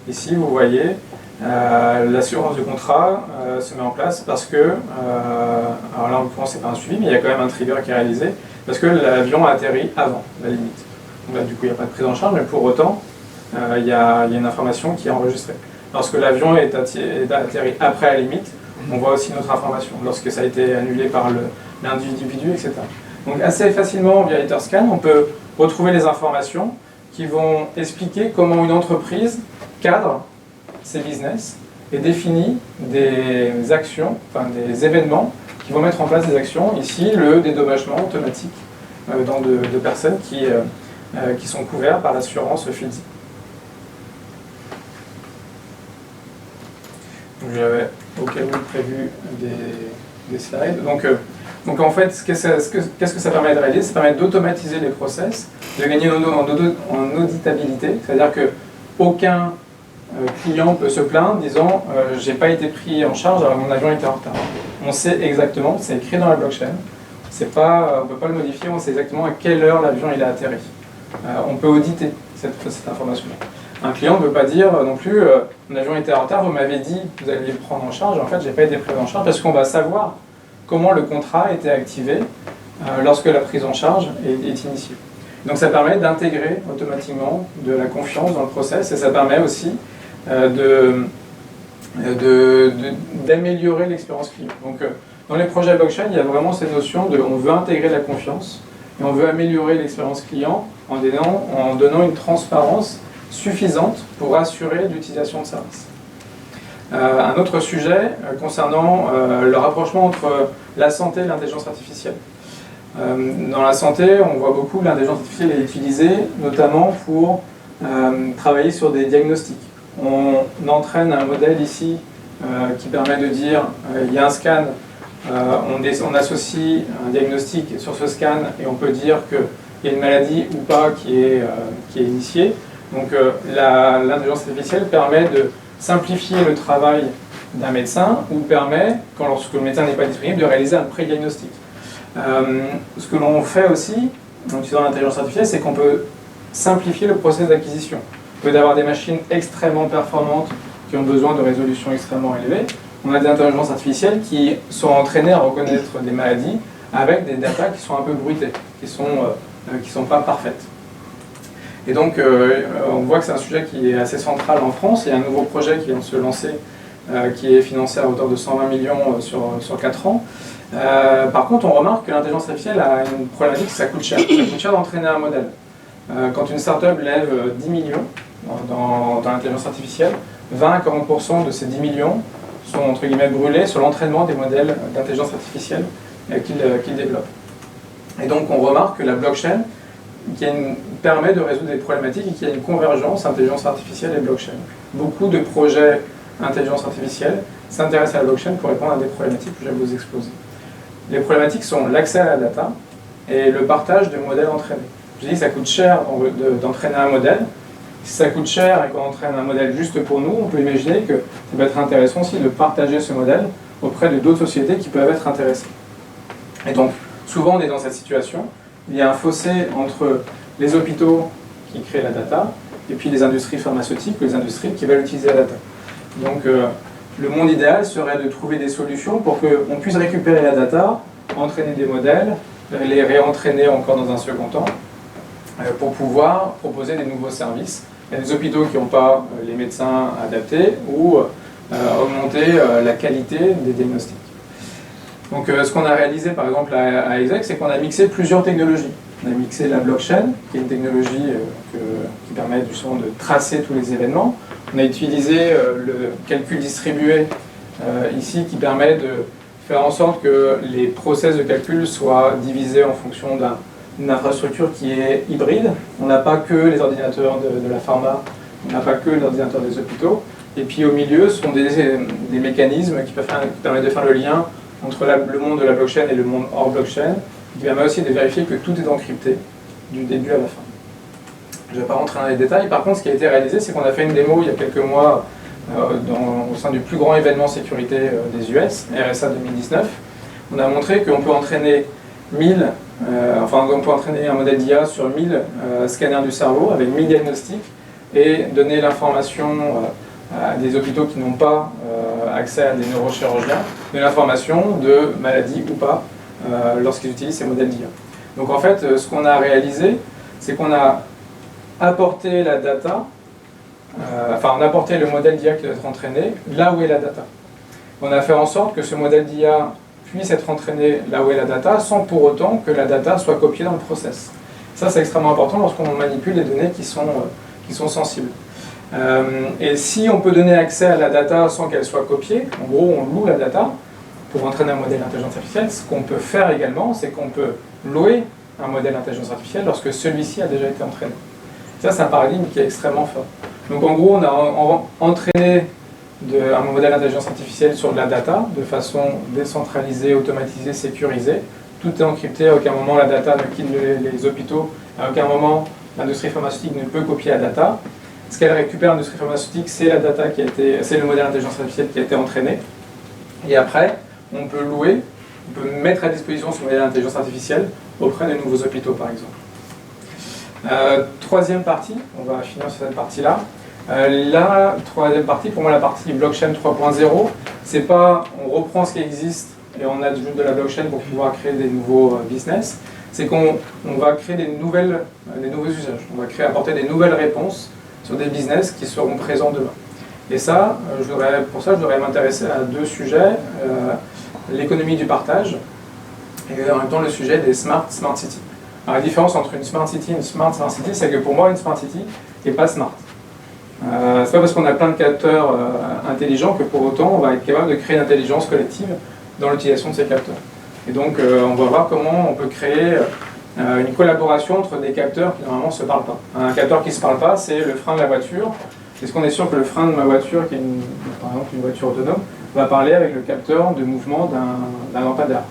Ici, vous voyez, l'assurance du contrat se met en place parce que, alors là, en l'occurrence, c'est pas un suivi, mais il y a quand même un trigger qui est réalisé, parce que l'avion a atterri avant la limite. Donc là, du coup, il n'y a pas de prise en charge, mais pour autant, il y a une information qui est enregistrée. Lorsque l'avion est atterri après la limite, on voit aussi notre information, lorsque ça a été annulé par l'individu, etc. Donc assez facilement, via Etherscan, on peut retrouver les informations qui vont expliquer comment une entreprise cadre ses business et définit des actions, enfin des événements qui vont mettre en place des actions. Ici, le dédommagement automatique de personnes qui sont couvertes par l'assurance Fidzi. J'avais au cas où prévu des slides. Donc en fait, qu'est-ce que ça permet de réaliser? Ça permet d'automatiser les process, de gagner en auditabilité, c'est-à-dire que aucun client peut se plaindre disant j'ai pas été pris en charge alors que mon avion était en retard. On sait exactement, c'est écrit dans la blockchain, on ne peut pas le modifier, on sait exactement à quelle heure l'avion il a atterri. On peut auditer cette information-là. Un client ne peut pas dire non plus mon avion était en retard, vous m'avez dit que vous alliez le prendre en charge, en fait j'ai pas été pris en charge, parce qu'on va savoir comment le contrat a été activé lorsque la prise en charge est initiée. Donc ça permet d'intégrer automatiquement de la confiance dans le process, et ça permet aussi d'améliorer l'expérience client. Donc dans les projets blockchain, il y a vraiment cette notion de on veut intégrer la confiance et on veut améliorer l'expérience client en donnant une transparence suffisante pour assurer l'utilisation de services. Un autre sujet concernant le rapprochement entre la santé et l'intelligence artificielle. Dans la santé, on voit beaucoup que l'intelligence artificielle est utilisée notamment pour travailler sur des diagnostics. On entraîne un modèle ici qui permet de dire il y a un scan, on associe un diagnostic sur ce scan et on peut dire qu'il y a une maladie ou pas qui est initiée. Donc l'intelligence artificielle permet de simplifier le travail d'un médecin ou permet, lorsque le médecin n'est pas disponible, de réaliser un pré-diagnostic. Ce que l'on fait aussi en utilisant l'intelligence artificielle, c'est qu'on peut simplifier le processus d'acquisition. Au lieu d'avoir des machines extrêmement performantes qui ont besoin de résolution extrêmement élevée, on a des intelligences artificielles qui sont entraînées à reconnaître des maladies avec des datas qui sont un peu bruitées, qui sont pas parfaites. Et donc, on voit que c'est un sujet qui est assez central en France. Il y a un nouveau projet qui vient de se lancer, qui est financé à hauteur de 120 millions sur 4 ans. Par contre, on remarque que l'intelligence artificielle a une problématique, ça coûte cher. Ça coûte cher d'entraîner un modèle. Quand une start-up lève 10 millions dans l'intelligence artificielle, 20 à 40% de ces 10 millions sont entre guillemets brûlés sur l'entraînement des modèles d'intelligence artificielle qu'ils développent. Et donc, on remarque que la blockchain permet de résoudre des problématiques et qu'il y a une convergence intelligence artificielle et blockchain. Beaucoup de projets intelligence artificielle s'intéressent à la blockchain pour répondre à des problématiques que je vais vous exposer. Les problématiques sont l'accès à la data et le partage de modèles entraînés. Je dis que ça coûte cher d'entraîner un modèle. Si ça coûte cher et qu'on entraîne un modèle juste pour nous, on peut imaginer que ça peut être intéressant aussi de partager ce modèle auprès de d'autres sociétés qui peuvent être intéressées. Et donc, souvent on est dans cette situation. Il y a un fossé entre les hôpitaux qui créent la data et puis les industries pharmaceutiques ou les industries qui veulent utiliser la data. Donc le monde idéal serait de trouver des solutions pour qu'on puisse récupérer la data, entraîner des modèles, les réentraîner encore dans un second temps pour pouvoir proposer des nouveaux services. Il y a des hôpitaux qui n'ont pas les médecins adaptés ou augmenter la qualité des diagnostics. Donc ce qu'on a réalisé par exemple à Exec, c'est qu'on a mixé plusieurs technologies. On a mixé la blockchain, qui est une technologie qui permet justement de tracer tous les événements. On a utilisé le calcul distribué ici, qui permet de faire en sorte que les process de calcul soient divisés en fonction d'une infrastructure qui est hybride. On n'a pas que les ordinateurs de la pharma, on n'a pas que les ordinateurs des hôpitaux. Et puis au milieu, ce sont des mécanismes qui permettent de faire le lien entre le monde de la blockchain et le monde hors blockchain, qui permet aussi de vérifier que tout est encrypté du début à la fin. Je ne vais pas rentrer dans les détails. Par contre, ce qui a été réalisé, c'est qu'on a fait une démo il y a quelques mois au sein du plus grand événement sécurité des US, RSA 2019. On a montré qu'on peut entraîner on peut entraîner un modèle d'IA sur 1000 scanners du cerveau avec 1000 diagnostics et donner l'information à des hôpitaux qui n'ont pas accès à des neurochirurgiens, de l'information de maladie ou pas lorsqu'ils utilisent ces modèles d'IA. Donc en fait, ce qu'on a réalisé, c'est qu'on a apporté la data, on a apporté le modèle d'IA qui doit être entraîné là où est la data. On a fait en sorte que ce modèle d'IA puisse être entraîné là où est la data sans pour autant que la data soit copiée dans le process. Ça, c'est extrêmement important lorsqu'on manipule les données qui sont sensibles. Et si on peut donner accès à la data sans qu'elle soit copiée, en gros on loue la data pour entraîner un modèle d'intelligence artificielle, ce qu'on peut faire également, c'est qu'on peut louer un modèle d'intelligence artificielle lorsque celui-ci a déjà été entraîné. Ça, c'est un paradigme qui est extrêmement fort. Donc en gros, on a entraîné un modèle d'intelligence artificielle sur de la data, de façon décentralisée, automatisée, sécurisée. Tout est encrypté, à aucun moment la data ne quitte les hôpitaux, à aucun moment l'industrie pharmaceutique ne peut copier la data. Ce qu'elle récupère, l'industrie pharmaceutique, c'est la data c'est le modèle d'intelligence artificielle qui a été entraîné. Et après, on peut mettre à disposition ce modèle d'intelligence artificielle auprès de nouveaux hôpitaux, par exemple. Troisième partie, on va finir sur cette partie-là. La troisième partie, pour moi la partie blockchain 3.0, c'est pas on reprend ce qui existe et on ajoute de la blockchain pour pouvoir créer des nouveaux business, c'est qu'on va créer des nouveaux usages, on va apporter des nouvelles réponses sur des business qui seront présents demain. Et ça, pour ça, je voudrais m'intéresser à deux sujets, l'économie du partage et en même temps le sujet des smart cities. Alors, la différence entre une smart city et une smart city, c'est que pour moi, une smart city n'est pas smart. C'est pas parce qu'on a plein de capteurs intelligents que pour autant on va être capable de créer une intelligence collective dans l'utilisation de ces capteurs. Et donc on va voir comment on peut créer une collaboration entre des capteurs qui normalement ne se parlent pas. Un capteur qui ne se parle pas, c'est le frein de la voiture. Est-ce qu'on est sûr que le frein de ma voiture, qui est par exemple une voiture autonome, va parler avec le capteur de mouvement d'un lampadaire?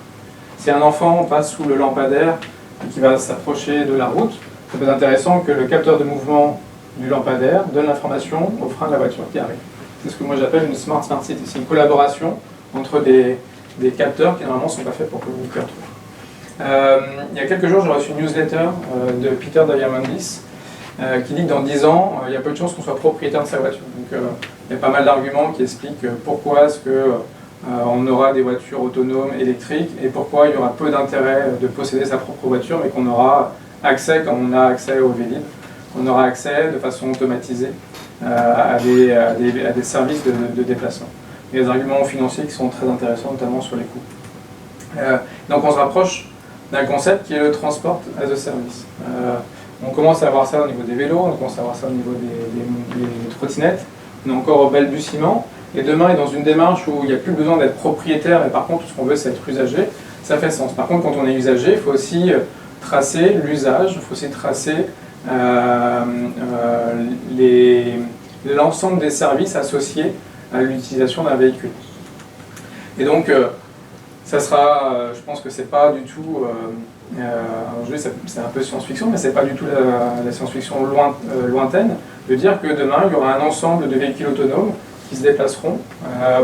Si un enfant passe sous le lampadaire et qui va s'approcher de la route, ça peut être intéressant que le capteur de mouvement du lampadaire donne l'information au frein de la voiture qui arrive. C'est ce que moi j'appelle une smart city. C'est une collaboration entre des capteurs qui normalement ne sont pas faits pour communiquer entre eux. Il y a quelques jours, j'ai reçu une newsletter de Peter Diamandis qui dit que dans 10 ans, il y a peu de chances qu'on soit propriétaire de sa voiture. Donc il y a pas mal d'arguments qui expliquent pourquoi est-ce qu'on aura des voitures autonomes électriques et pourquoi il y aura peu d'intérêt de posséder sa propre voiture, mais qu'on aura accès, comme on a accès au Vélib, on aura accès de façon automatisée à des services de déplacement. Il y a des arguments financiers qui sont très intéressants, notamment sur les coûts. Donc on se rapproche d'un concept qui est le transport as a service. On commence à voir ça au niveau des vélos, on commence à voir ça au niveau des trottinettes, on est encore au balbutiement, et demain est dans une démarche où il n'y a plus besoin d'être propriétaire, et par contre tout ce qu'on veut c'est être usager, ça fait sens. Par contre quand on est usager, il faut aussi tracer l'usage, il faut aussi tracer l'ensemble des services associés à l'utilisation d'un véhicule. Et donc, ça sera, je pense que c'est pas du tout, c'est un peu science-fiction, mais c'est pas du tout la science-fiction lointaine, de dire que demain, il y aura un ensemble de véhicules autonomes qui se déplaceront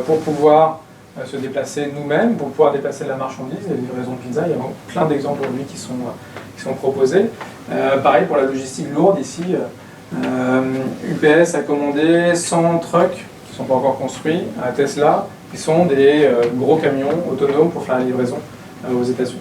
pour pouvoir se déplacer nous-mêmes, pour pouvoir déplacer de la marchandise, les livraisons de pizza, il y a plein d'exemples aujourd'hui qui sont proposés. Pareil pour la logistique lourde, ici, UPS a commandé 100 trucks qui ne sont pas encore construits à Tesla, qui sont des gros camions autonomes pour faire la livraison aux États-Unis.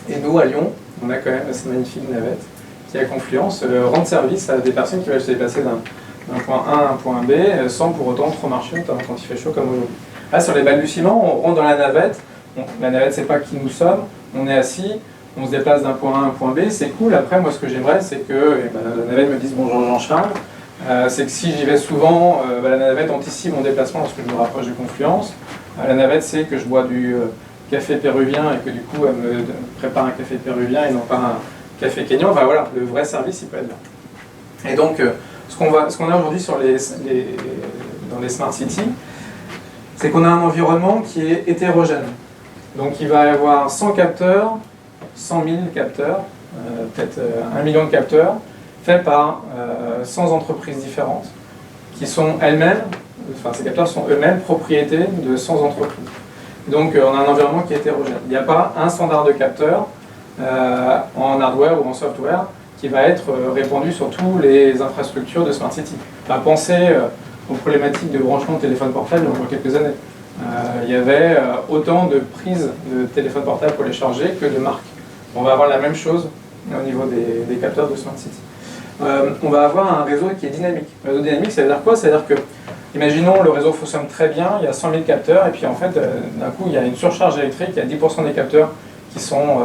Et nous, à Lyon, on a quand même cette magnifique navette qui, à Confluence, rend service à des personnes qui veulent se déplacer d'un point A à un point B sans pour autant trop marcher, notamment quand il fait chaud comme aujourd'hui. Là, sur les balbutiements, on rentre dans la navette. Bon, la navette, c'est pas qui nous sommes, on est assis. On se déplace d'un point A à un point B, c'est cool. Après, moi, ce que j'aimerais, c'est que la navette me dise bonjour Jean-Charles. C'est que si j'y vais souvent, la navette anticipe mon déplacement lorsque je me rapproche de Confluence. La navette sait que je bois du café péruvien et que du coup, elle me prépare un café péruvien et non pas un café kényan. Enfin voilà, le vrai service, il peut être là. Et donc, ce qu'on a aujourd'hui dans les smart cities, c'est qu'on a un environnement qui est hétérogène. Donc, il va y avoir 100 capteurs, 100 000 capteurs, peut-être 1 million de capteurs, faits par 100 entreprises différentes, qui sont elles-mêmes, enfin ces capteurs sont eux-mêmes propriétés de 100 entreprises. Donc on a un environnement qui est hétérogène. Il n'y a pas un standard de capteur en hardware ou en software qui va être répandu sur toutes les infrastructures de Smart City. Enfin, pensez aux problématiques de branchement de téléphone portable il y a quelques années. Il y avait autant de prises de téléphone portable pour les charger que de marques. On va avoir la même chose au niveau des capteurs de Smart City. On va avoir un réseau qui est dynamique. Le réseau dynamique, ça veut dire quoi? Ça veut dire que, imaginons, le réseau fonctionne très bien, il y a 100 000 capteurs, et puis en fait, d'un coup, il y a une surcharge électrique, il y a 10% des capteurs qui sont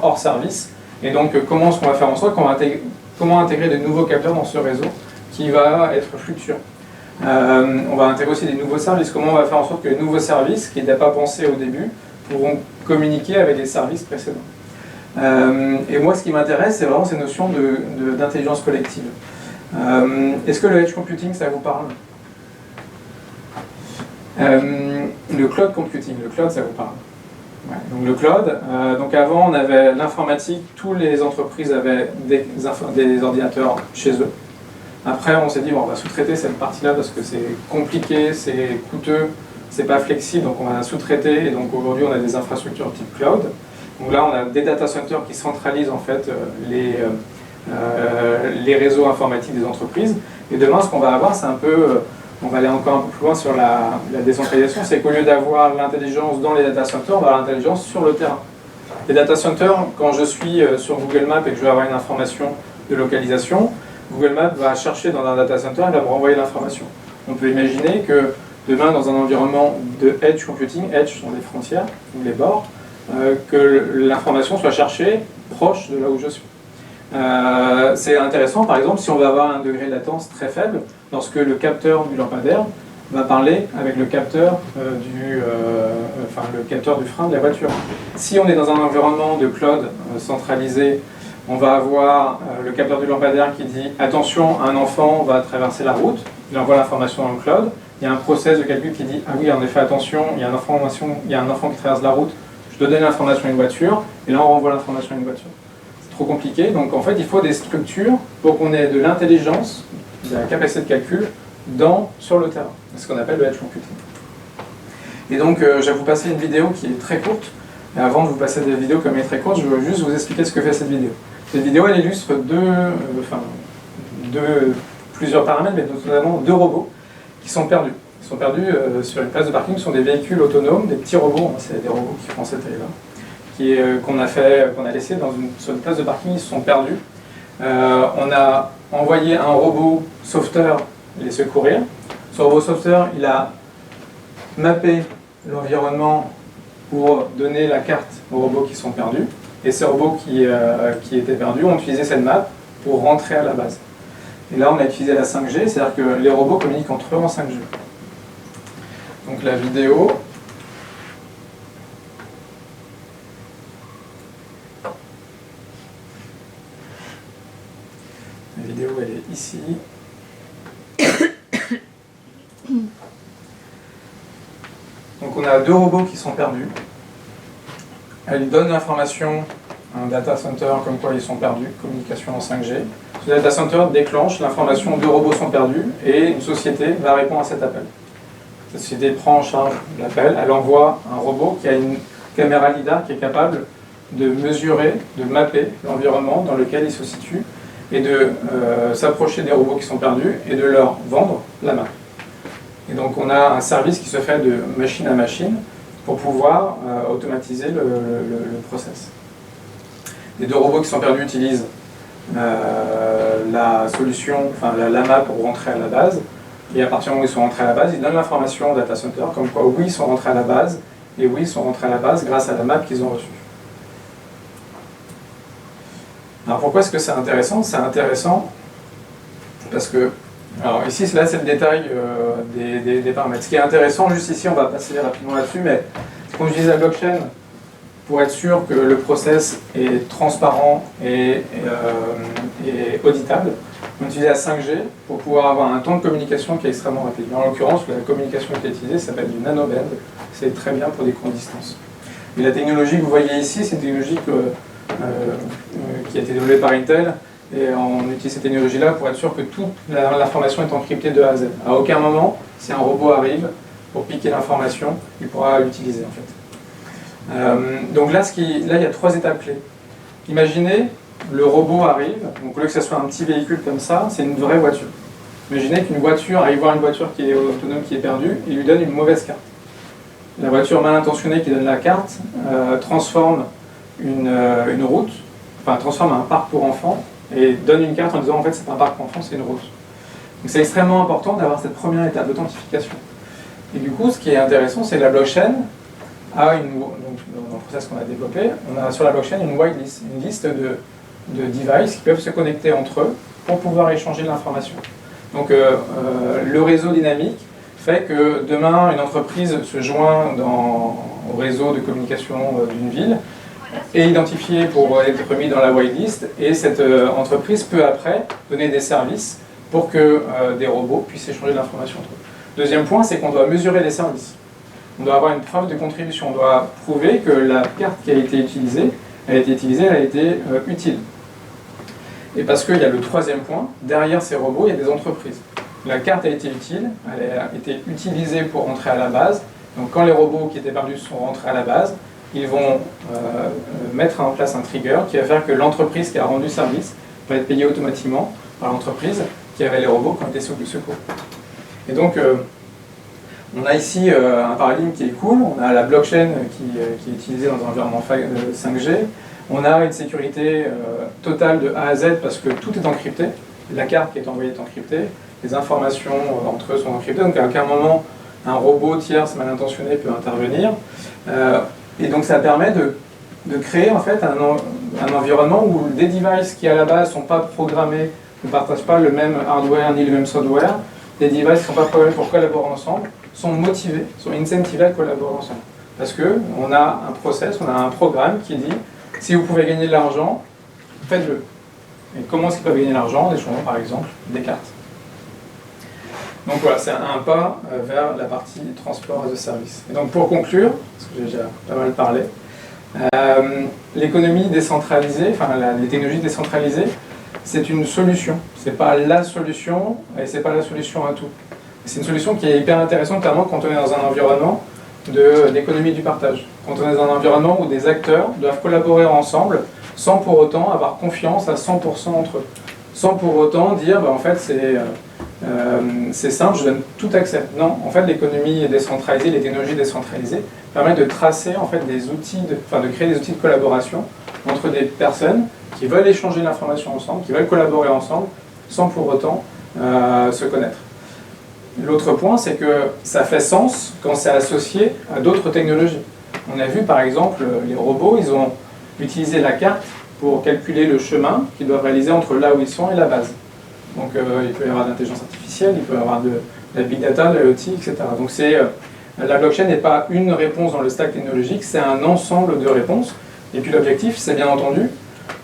hors service. Et donc, comment est-ce qu'on va faire en sorte comment intégrer de nouveaux capteurs dans ce réseau qui va être fluctuant? On va intégrer aussi des nouveaux services. Comment on va faire en sorte que les nouveaux services, qui n'étaient pas pensés au début, pourront communiquer avec les services précédents? Et moi, ce qui m'intéresse, c'est vraiment ces notions d'intelligence collective. Est-ce que le edge computing, ça vous parle? Le cloud computing, le cloud, ça vous parle? Ouais, donc le cloud, donc avant on avait l'informatique, toutes les entreprises avaient des ordinateurs chez eux. Après on s'est dit bon, on va sous-traiter cette partie-là parce que c'est compliqué, c'est coûteux, c'est pas flexible, donc on va sous-traiter, et donc aujourd'hui on a des infrastructures type cloud. Donc là on a des data centers qui centralisent en fait les réseaux informatiques des entreprises, et demain ce qu'on va avoir c'est un peu... on va aller encore un peu plus loin sur la décentralisation, c'est qu'au lieu d'avoir l'intelligence dans les data centers, on va avoir l'intelligence sur le terrain. Les data centers, quand je suis sur Google Maps et que je vais avoir une information de localisation, Google Maps va chercher dans un data center et va me renvoyer l'information. On peut imaginer que demain, dans un environnement de edge computing, edge sont les frontières, ou les bords, que l'information soit cherchée proche de là où je suis. C'est intéressant, par exemple, si on va avoir un degré de latence très faible, lorsque le capteur du lampadaire va parler avec le capteur le capteur du frein de la voiture. Si on est dans un environnement de cloud centralisé, on va avoir le capteur du lampadaire qui dit « Attention, un enfant va traverser la route », il envoie l'information dans le cloud. Il y a un process de calcul qui dit « Ah oui, en effet, attention, il y a un enfant qui traverse la route, je dois donner l'information à une voiture », et là on renvoie l'information à une voiture. Trop compliqué, donc en fait il faut des structures pour qu'on ait de l'intelligence, de la capacité de calcul sur le terrain, c'est ce qu'on appelle le edge computing. Et donc je vais vous passer une vidéo qui est très courte, et avant de vous passer des vidéos comme elle est très courte, je veux juste vous expliquer ce que fait cette vidéo. Cette vidéo elle illustre plusieurs paramètres, mais notamment deux robots qui sont perdus. Ils sont perdus sur une place de parking, ce sont des véhicules autonomes, des petits robots, c'est des robots qui font cette taille-là, qu'on a laissé sur une place de parking, ils se sont perdus. On a envoyé un robot sauveteur les secourir. Ce robot sauveteur, il a mappé l'environnement pour donner la carte aux robots qui sont perdus. Et ces robots qui étaient perdus ont utilisé cette map pour rentrer à la base. Et là, on a utilisé la 5G, c'est-à-dire que les robots communiquent entre eux en 5G. Donc la vidéo... La vidéo, elle est ici. Donc on a deux robots qui sont perdus. Elle donne l'information à un data center comme quoi ils sont perdus, communication en 5G. Ce data center déclenche l'information, deux robots sont perdus, et une société va répondre à cet appel. Cette société prend en charge l'appel, elle envoie un robot qui a une caméra LiDAR qui est capable de mesurer, de mapper l'environnement dans lequel il se situe, et de s'approcher des robots qui sont perdus et de leur vendre la map. Et donc on a un service qui se fait de machine à machine pour pouvoir automatiser le process. Les deux robots qui sont perdus utilisent la solution, la map pour rentrer à la base, et à partir du moment où ils sont rentrés à la base, ils donnent l'information au data center comme quoi oui, ils sont rentrés à la base, et oui, ils sont rentrés à la base grâce à la map qu'ils ont reçue. Alors pourquoi est-ce que c'est intéressant? C'est intéressant parce que, alors ici, là c'est le détail des paramètres. Ce qui est intéressant, juste ici, on va passer rapidement là-dessus, mais quand j'utilise la blockchain, pour être sûr que le process est transparent et auditable, on utilise la 5G pour pouvoir avoir un temps de communication qui est extrêmement rapide. En l'occurrence, la communication qui est utilisée s'appelle du nanoband, c'est très bien pour des courtes distances. Et la technologie que vous voyez ici, c'est une technologie qui a été développée par Intel, et on utilise cette technologie-là pour être sûr que toute l'information est encryptée de A à Z. À aucun moment, si un robot arrive pour piquer l'information, il pourra l'utiliser en fait. Donc là, il y a trois étapes clés. Imaginez, le robot arrive, donc au lieu que ce soit un petit véhicule comme ça, c'est une vraie voiture. Imaginez qu'une voiture arrive voir une voiture qui est autonome, qui est perdue, et lui donne une mauvaise carte. La voiture mal intentionnée qui donne la carte transforme une route, transforme un parc pour enfants, et donne une carte en disant en fait c'est pas un parc pour enfants, c'est une route. Donc c'est extrêmement important d'avoir cette première étape d'authentification. Et du coup, ce qui est intéressant, c'est que la blockchain a dans le process qu'on a développé, on a sur la blockchain une whitelist, une liste de devices qui peuvent se connecter entre eux pour pouvoir échanger de l'information. Donc le réseau dynamique fait que demain, une entreprise se joint au réseau de communication d'une ville, est identifiée pour être mis dans la whitelist, et cette entreprise peut après donner des services pour que des robots puissent échanger de l'information entre eux. Deuxième point, c'est qu'on doit mesurer les services. On doit avoir une preuve de contribution. On doit prouver que la carte qui a été utilisée, elle a été utile. Et parce qu'il y a le troisième point, derrière ces robots, il y a des entreprises. La carte a été utile, elle a été utilisée pour rentrer à la base. Donc quand les robots qui étaient perdus sont rentrés à la base, ils vont mettre en place un trigger qui va faire que l'entreprise qui a rendu service va être payée automatiquement par l'entreprise qui avait les robots qui ont été sous le secours. Et donc, on a ici un paradigme qui est cool. On a la blockchain qui est utilisée dans un environnement 5G. On a une sécurité totale de A à Z parce que tout est encrypté. La carte qui est envoyée est encryptée. Les informations entre eux sont encryptées. Donc, à aucun moment, un robot tierce mal intentionné peut intervenir. Et donc, ça permet de créer en fait un environnement où des devices qui à la base ne sont pas programmés, ne partagent pas le même hardware ni le même software, des devices qui ne sont pas programmés pour collaborer ensemble, sont motivés, sont incentivés à collaborer ensemble. Parce qu'on a un process, on a un programme qui dit si vous pouvez gagner de l'argent, faites-le. Et comment est-ce qu'ils peuvent gagner de l'argent? En échangeant par exemple des cartes. Donc voilà, c'est un pas vers la partie transport as a service. Et donc pour conclure, parce que j'ai déjà pas mal parlé, l'économie décentralisée, enfin les technologies décentralisées, c'est une solution. C'est pas la solution et c'est pas la solution à tout. C'est une solution qui est hyper intéressante, notamment quand on est dans un environnement d'économie du partage. Quand on est dans un environnement où des acteurs doivent collaborer ensemble sans pour autant avoir confiance à 100% entre eux. Sans pour autant dire, bah, en fait, c'est simple, je donne tout accès. Non, en fait, l'économie décentralisée, les technologies décentralisées permettent de tracer en fait, des outils, de créer des outils de collaboration entre des personnes qui veulent échanger l'information ensemble, qui veulent collaborer ensemble, sans pour autant se connaître. L'autre point, c'est que ça fait sens quand c'est associé à d'autres technologies. On a vu par exemple les robots, ils ont utilisé la carte pour calculer le chemin qu'ils doivent réaliser entre là où ils sont et la base. Donc il peut y avoir de l'intelligence artificielle, il peut y avoir de la big data, de l'IoT, etc. Donc la blockchain n'est pas une réponse dans le stack technologique, c'est un ensemble de réponses. Et puis l'objectif, c'est bien entendu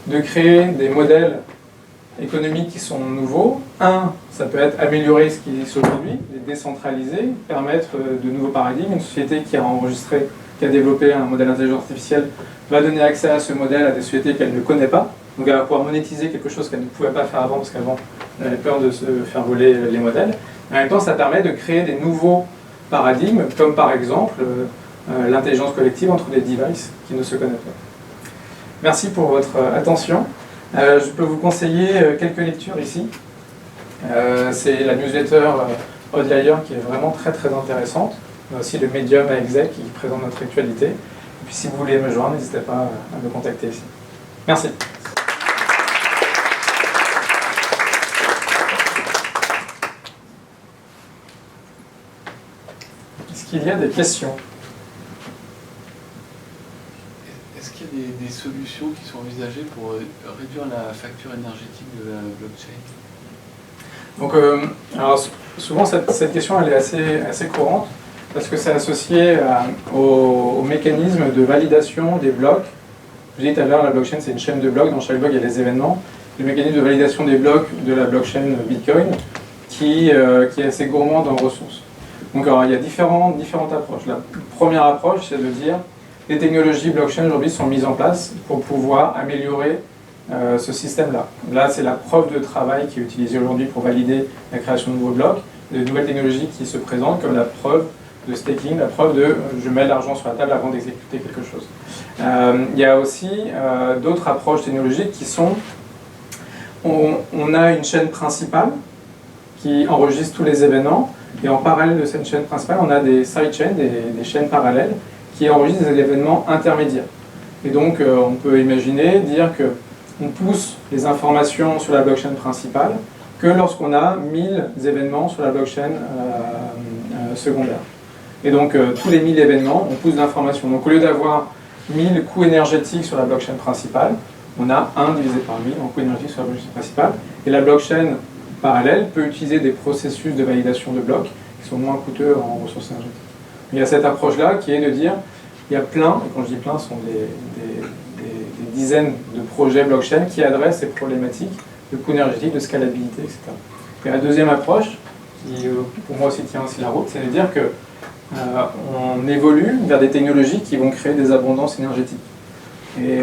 de créer des modèles économiques qui sont nouveaux. Ça peut être améliorer ce qui est aujourd'hui, les décentraliser, permettre de nouveaux paradigmes. Une société qui a enregistré, qui a développé un modèle d'intelligence artificielle va donner accès à ce modèle à des sociétés qu'elle ne connaît pas. Donc elle va pouvoir monétiser quelque chose qu'elle ne pouvait pas faire avant parce qu'avant elle avait peur de se faire voler les modèles. En même temps, ça permet de créer des nouveaux paradigmes, comme par exemple l'intelligence collective entre des devices qui ne se connaissent pas. Merci pour votre attention. Je peux vous conseiller quelques lectures ici. C'est la newsletter Outlier qui est vraiment très très intéressante. On a aussi le Medium à Exec qui présente notre actualité. Et puis si vous voulez me joindre, n'hésitez pas à me contacter ici. Merci. Est-ce qu'il y a des questions? Est-ce qu'il y a des solutions qui sont envisagées pour réduire la facture énergétique de la blockchain? Donc, alors, souvent cette question elle est assez courante parce que c'est associé au mécanisme de validation des blocs. Je disais tout à l'heure, la blockchain c'est une chaîne de blocs, dans chaque bloc il y a des événements. Le mécanisme de validation des blocs de la blockchain Bitcoin qui est assez gourmand en ressources. Donc alors, il y a différentes approches. La première approche c'est de dire les technologies blockchain aujourd'hui sont mises en place pour pouvoir améliorer ce système-là. Là, c'est la preuve de travail qui est utilisée aujourd'hui pour valider la création de nouveaux blocs, de nouvelles technologies qui se présentent comme la preuve de staking, la preuve de je mets l'argent sur la table avant d'exécuter quelque chose. Il y a aussi d'autres approches technologiques qui sont on a une chaîne principale qui enregistre tous les événements et en parallèle de cette chaîne principale, on a des sidechains, des chaînes parallèles qui enregistrent des événements intermédiaires. Et donc, on peut imaginer dire qu'on pousse les informations sur la blockchain principale que lorsqu'on a 1000 événements sur la blockchain secondaire. Et donc, tous les 1000 événements, on pousse l'information. Donc, au lieu d'avoir 1000 coûts énergétiques sur la blockchain principale, on a 1 divisé par 1000 en coûts énergétiques sur la blockchain principale. Et la blockchain parallèle peut utiliser des processus de validation de blocs qui sont moins coûteux en ressources énergétiques. Il y a cette approche-là qui est de dire il y a plein, et quand je dis plein, ce sont des dizaines de projets blockchain qui adressent ces problématiques de coût énergétique, de scalabilité, etc. Et la deuxième approche, qui pour moi aussi tient aussi la route, c'est de dire que on évolue vers des technologies qui vont créer des abondances énergétiques. Et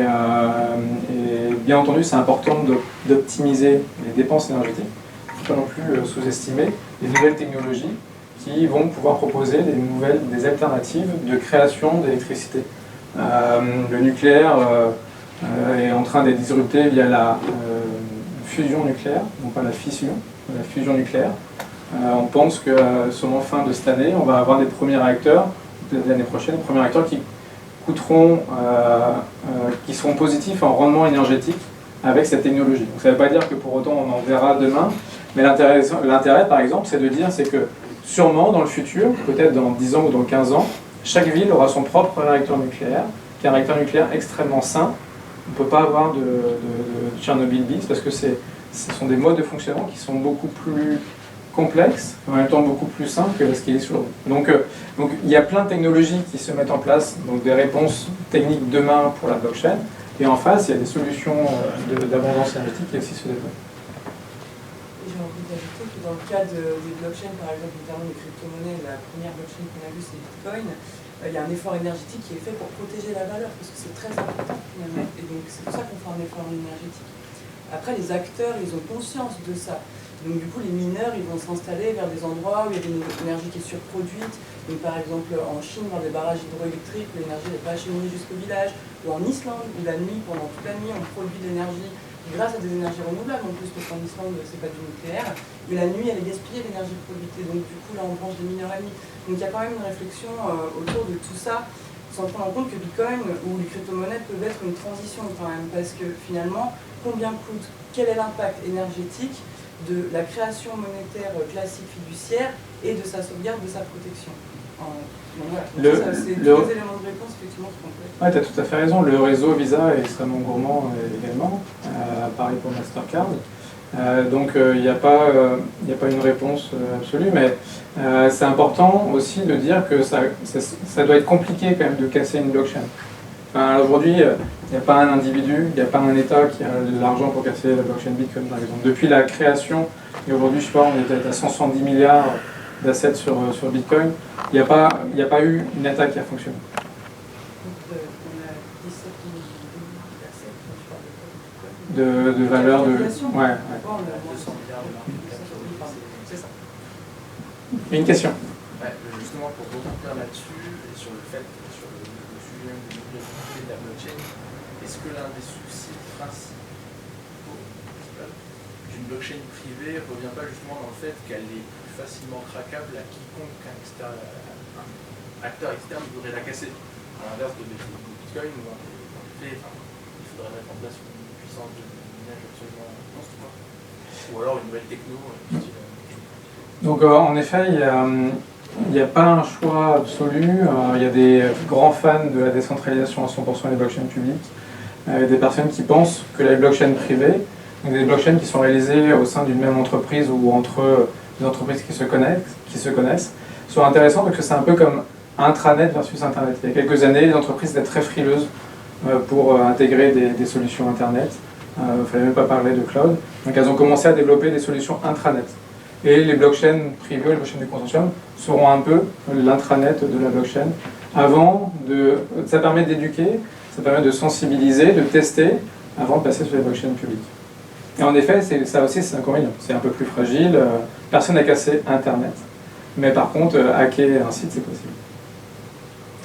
bien entendu, c'est important d'optimiser les dépenses énergétiques. Il ne faut pas non plus sous-estimer les nouvelles technologies qui vont pouvoir proposer des alternatives de création d'électricité. Le nucléaire est en train d'être disrupté via la fusion nucléaire, non pas la fission, mais la fusion nucléaire. On pense que seulement fin de cette année, on va avoir des premiers réacteurs, peut-être l'année prochaine, des premiers réacteurs qui coûteront, qui seront positifs en rendement énergétique avec cette technologie. Donc ça ne veut pas dire que pour autant on en verra demain, mais l'intérêt par exemple, c'est de dire que sûrement dans le futur, peut-être dans 10 ans ou dans 15 ans, chaque ville aura son propre réacteur nucléaire, qui est un réacteur nucléaire extrêmement sain. On ne peut pas avoir de Tchernobyl bis parce que ce sont des modes de fonctionnement qui sont beaucoup plus complexes, en même temps beaucoup plus simples que ce qui est sur l'eau. Donc il y a plein de technologies qui se mettent en place, donc des réponses techniques demain pour la blockchain, et en face il y a des solutions d'abondance énergétique qui aussi se développent. J'ai envie d'ajouter que dans le cas des blockchains, par exemple, notamment les crypto-monnaies, la première blockchain qu'on a vue c'est Bitcoin, il y a un effort énergétique qui est fait pour protéger la valeur, parce que c'est très important finalement, et donc c'est pour ça qu'on fait un effort énergétique. Après, les acteurs, ils ont conscience de ça. Donc du coup, les mineurs, ils vont s'installer vers des endroits où il y a de l'énergie qui est surproduite. Donc par exemple, en Chine, dans des barrages hydroélectriques, l'énergie n'est pas acheminée jusqu'au village. Ou en Islande, où la nuit, pendant toute la nuit, on produit de l'énergie grâce à des énergies renouvelables, en plus, parce qu'en Islande, c'est pas du nucléaire. Et la nuit, elle est gaspillée l'énergie produite. Et donc du coup, là, on branche des mineurs la nuit. Donc il y a quand même une réflexion autour de tout ça, sans prendre en compte que Bitcoin ou les crypto-monnaies peuvent être une transition quand même. Parce que finalement, combien coûte, quel est l'impact énergétique de la création monétaire classique fiduciaire et de sa sauvegarde, de sa protection. Donc voilà, c'est tous les éléments de réponse effectivement qui complètent. Oui, tu as tout à fait raison. Le réseau Visa est extrêmement gourmand également, pareil pour Mastercard. Donc il n'y a pas une réponse absolue, mais c'est important aussi de dire que ça doit être compliqué quand même de casser une blockchain. Enfin, aujourd'hui, il n'y a pas un individu, il n'y a pas un État qui a de l'argent pour casser la blockchain Bitcoin, par exemple. Depuis la création, et aujourd'hui, je sais pas, on est peut-être à 170 milliards d'assets sur Bitcoin, il n'y a pas eu une attaque qui a fonctionné. Donc, on a 17 milliards d'assets, De valeur de... Ouais. C'est ça. Une question. Ouais, justement, pour rebondir là-dessus, et sur le fait, sur le sujet de la blockchain, est-ce que l'un des soucis principaux d'une blockchain privée ne revient pas justement dans le fait qu'elle est plus facilement craquable à quiconque un acteur externe voudrait la casser, à l'inverse de Bitcoin, où en effet, il faudrait mettre en place une puissance de minage absolument monstre, ou alors une nouvelle techno. Donc en effet, il n'y a pas un choix absolu. Il y a des grands fans de la décentralisation à 100% des blockchains publiques, des personnes qui pensent que les blockchains privées, donc des blockchains qui sont réalisées au sein d'une même entreprise ou entre des entreprises qui se connaissent, sont intéressantes parce que c'est un peu comme intranet versus Internet. Il y a quelques années, les entreprises étaient très frileuses pour intégrer des solutions Internet. Il ne fallait même pas parler de cloud. Donc elles ont commencé à développer des solutions intranet. Et les blockchains privées, les blockchains du consortium, seront un peu l'intranet de la blockchain. Ça permet d'éduquer, ça permet de sensibiliser, de tester, avant de passer sur les blockchains publiques. Et en effet, ça aussi c'est inconvénient. C'est un peu plus fragile, personne n'a cassé Internet. Mais par contre, hacker un site, c'est possible.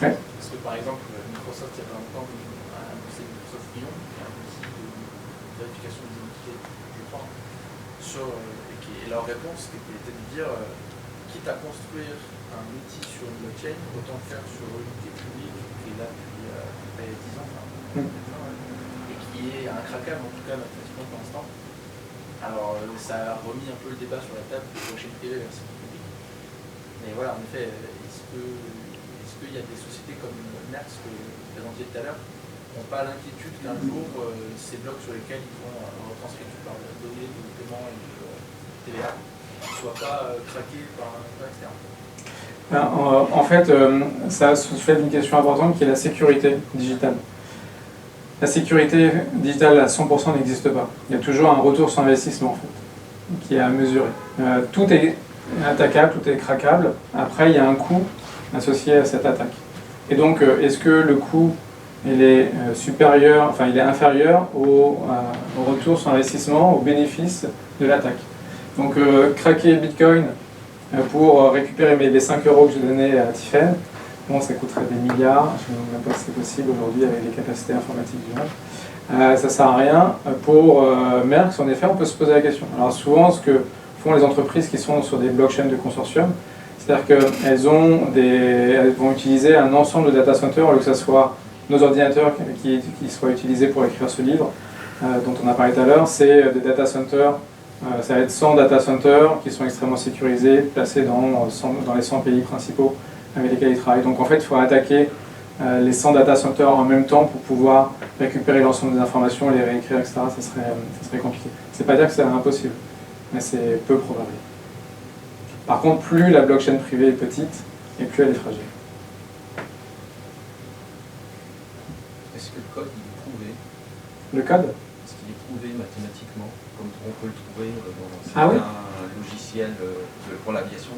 Ouais. Parce que par exemple, Microsoft, il y a pas longtemps, a annoncé Microsoft Lyon, qui est un outil de vérification d'identité, je crois, et leur réponse était de dire, quitte à construire un outil sur une blockchain, autant le faire sur une unité publique qui est là depuis 10 ans, et qui est incraquable, en tout cas mathématiquement pour l'instant. Alors ça a remis un peu le débat sur la table de blockchain privée versus publique. Mais voilà, en effet, est-ce qu'il y a des sociétés comme Merx, que vous présentiez tout à l'heure, n'ont pas l'inquiétude qu'un jour, ces blocs sur lesquels ils vont retranscrire par la donnée de paiement et de TVA ne soient pas craqués par un acteur externe? En fait, ça soulève une question importante qui est la sécurité digitale. La sécurité digitale à 100% n'existe pas. Il y a toujours un retour sur investissement en fait, qui est à mesurer. Tout est attaquable, tout est craquable. Après, il y a un coût associé à cette attaque. Et donc, est-ce que le coût il est supérieur, enfin il est inférieur au retour sur investissement, au bénéfice de l'attaque. Donc craquer Bitcoin pour récupérer les 5 euros que j'ai donnés à Tiffen, bon, ça coûterait des milliards, je ne sais même pas si c'est possible aujourd'hui avec les capacités informatiques du monde. Ça ne sert à rien. Pour Merx, en effet, on peut se poser la question. Alors souvent, ce que font les entreprises qui sont sur des blockchains de consortium, c'est-à-dire qu'elles vont utiliser un ensemble de data centers, au lieu que ce soit nos ordinateurs qui soient utilisés pour écrire ce livre dont on a parlé tout à l'heure, c'est des data centers, ça va être 100 data centers qui sont extrêmement sécurisés, placés dans les 100 pays principaux avec lesquels ils travaillent. Donc en fait, il faut attaquer les 100 data centers en même temps pour pouvoir récupérer l'ensemble des informations, les réécrire, etc. Ça serait compliqué. C'est pas dire que c'est impossible, mais c'est peu probable. Par contre, plus la blockchain privée est petite, et plus elle est fragile. Est-ce que le code il est prouvé? Le code? Est-ce qu'il est prouvé mathématiquement, comme on peut le trouver dans certains logiciels pour l'aviation?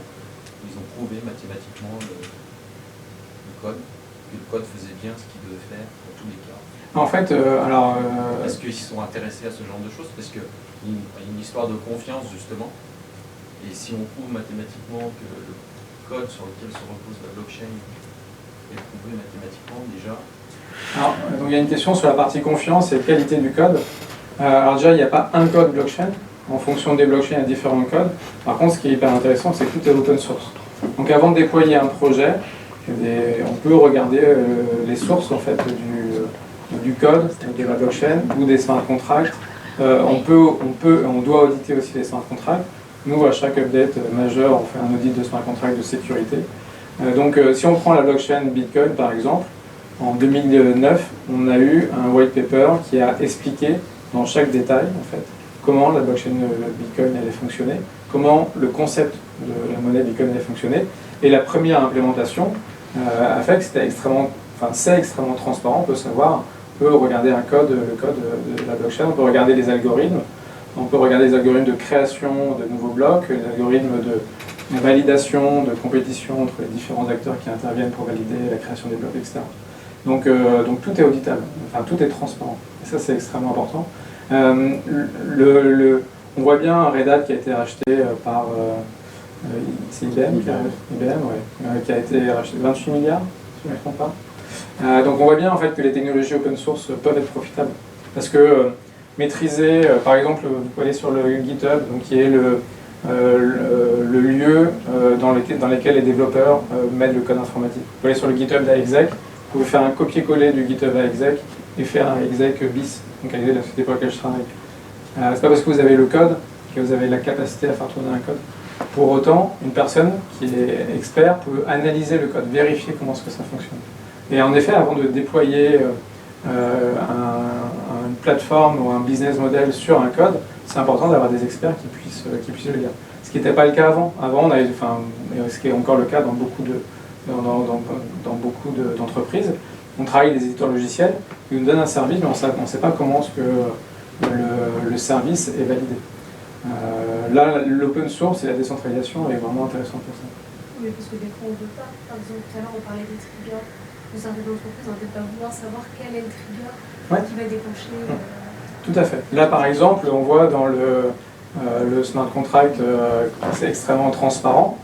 Ils ont prouvé mathématiquement le code, que le code faisait bien ce qu'il devait faire dans tous les cas. En fait, Est-ce qu'ils sont intéressés à ce genre de choses? Parce qu'il y a une histoire de confiance, justement. Et si on prouve mathématiquement que le code sur lequel se repose la blockchain est prouvé mathématiquement déjà. Alors, donc il y a une question sur la partie confiance et qualité du code. Alors déjà, il n'y a pas un code blockchain. En fonction des blockchains, il y a différents codes. Par contre, ce qui est hyper intéressant, c'est que tout est open source. Donc avant de déployer un projet, on peut regarder les sources en fait, du code de la blockchain ou des smart contracts. On doit auditer aussi les smart contracts. Nous, à chaque update majeur, on fait un audit de smart contract de sécurité. Donc si on prend la blockchain Bitcoin par exemple, en 2009, on a eu un white paper qui a expliqué dans chaque détail en fait, comment la blockchain Bitcoin allait fonctionner, comment le concept de la monnaie Bitcoin allait fonctionner. Et la première implémentation a fait que c'est extrêmement transparent. On peut savoir, on peut regarder le code de la blockchain, on peut regarder les algorithmes, on peut regarder les algorithmes de création de nouveaux blocs, les algorithmes de validation, de compétition entre les différents acteurs qui interviennent pour valider la création des blocs, etc. Donc tout est auditable, enfin tout est transparent. Et ça c'est extrêmement important. On voit bien un Red Hat qui a été racheté par c'est IBM, qui a été racheté 28 milliards, si je ne me trompe pas. Donc on voit bien en fait que les technologies open source peuvent être profitables. Parce que maîtriser, par exemple, vous pouvez aller sur le GitHub, donc qui est le lieu dans lequel les développeurs mettent le code informatique. Vous pouvez aller sur le GitHub d'AExec, vous pouvez faire un copier-coller du GitHub AExec et faire un exec bis, donc avec la société pour laquelle je travaille. C'est pas parce que vous avez le code que vous avez la capacité à faire tourner un code. Pour autant, une personne qui est expert peut analyser le code, vérifier comment est-ce que ça fonctionne. Et en effet, avant de déployer une plateforme ou un business model sur un code, c'est important d'avoir des experts qui puissent le lire. Ce qui n'était pas le cas avant. Avant, ce qui est encore le cas dans beaucoup d'entreprises, on travaille avec des éditeurs logiciels, ils nous donnent un service, mais on ne sait pas comment est-ce que le service est validé. Là, l'open source et la décentralisation est vraiment intéressant pour ça. Oui, parce que des fois, on ne veut pas. Par exemple, tout à l'heure, on parlait des triggers. Dans certaines entreprises, on ne peut pas vouloir savoir quel est le trigger qui va déclencher. Tout à fait. Là, par exemple, on voit dans le smart contract c'est extrêmement transparent.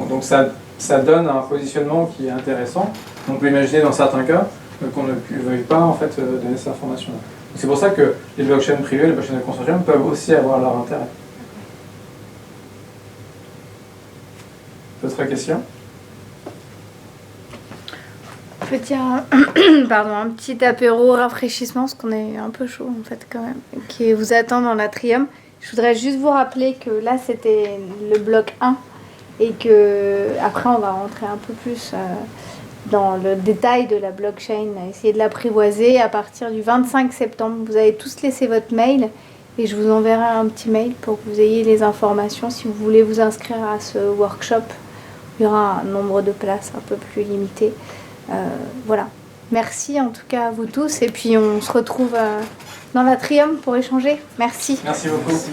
Donc ça donne un positionnement qui est intéressant. On peut imaginer dans certains cas qu'on ne veuille pas en fait, donner cette information. C'est pour ça que les blockchains privées, les blockchains de consortium peuvent aussi avoir leur intérêt. D'autres questions ? Un petit apéro rafraîchissement, parce qu'on est un peu chaud en fait quand même, qui vous attend dans l'Atrium. Je voudrais juste vous rappeler que là c'était le bloc 1 et que après on va rentrer un peu plus dans le détail de la blockchain, essayer de l'apprivoiser à partir du 25 septembre. Vous avez tous laissé votre mail et je vous enverrai un petit mail pour que vous ayez les informations si vous voulez vous inscrire à ce workshop. Il y aura un nombre de places un peu plus limité. Voilà. Merci en tout cas à vous tous et puis on se retrouve dans l'Atrium pour échanger. Merci. Merci beaucoup. Merci.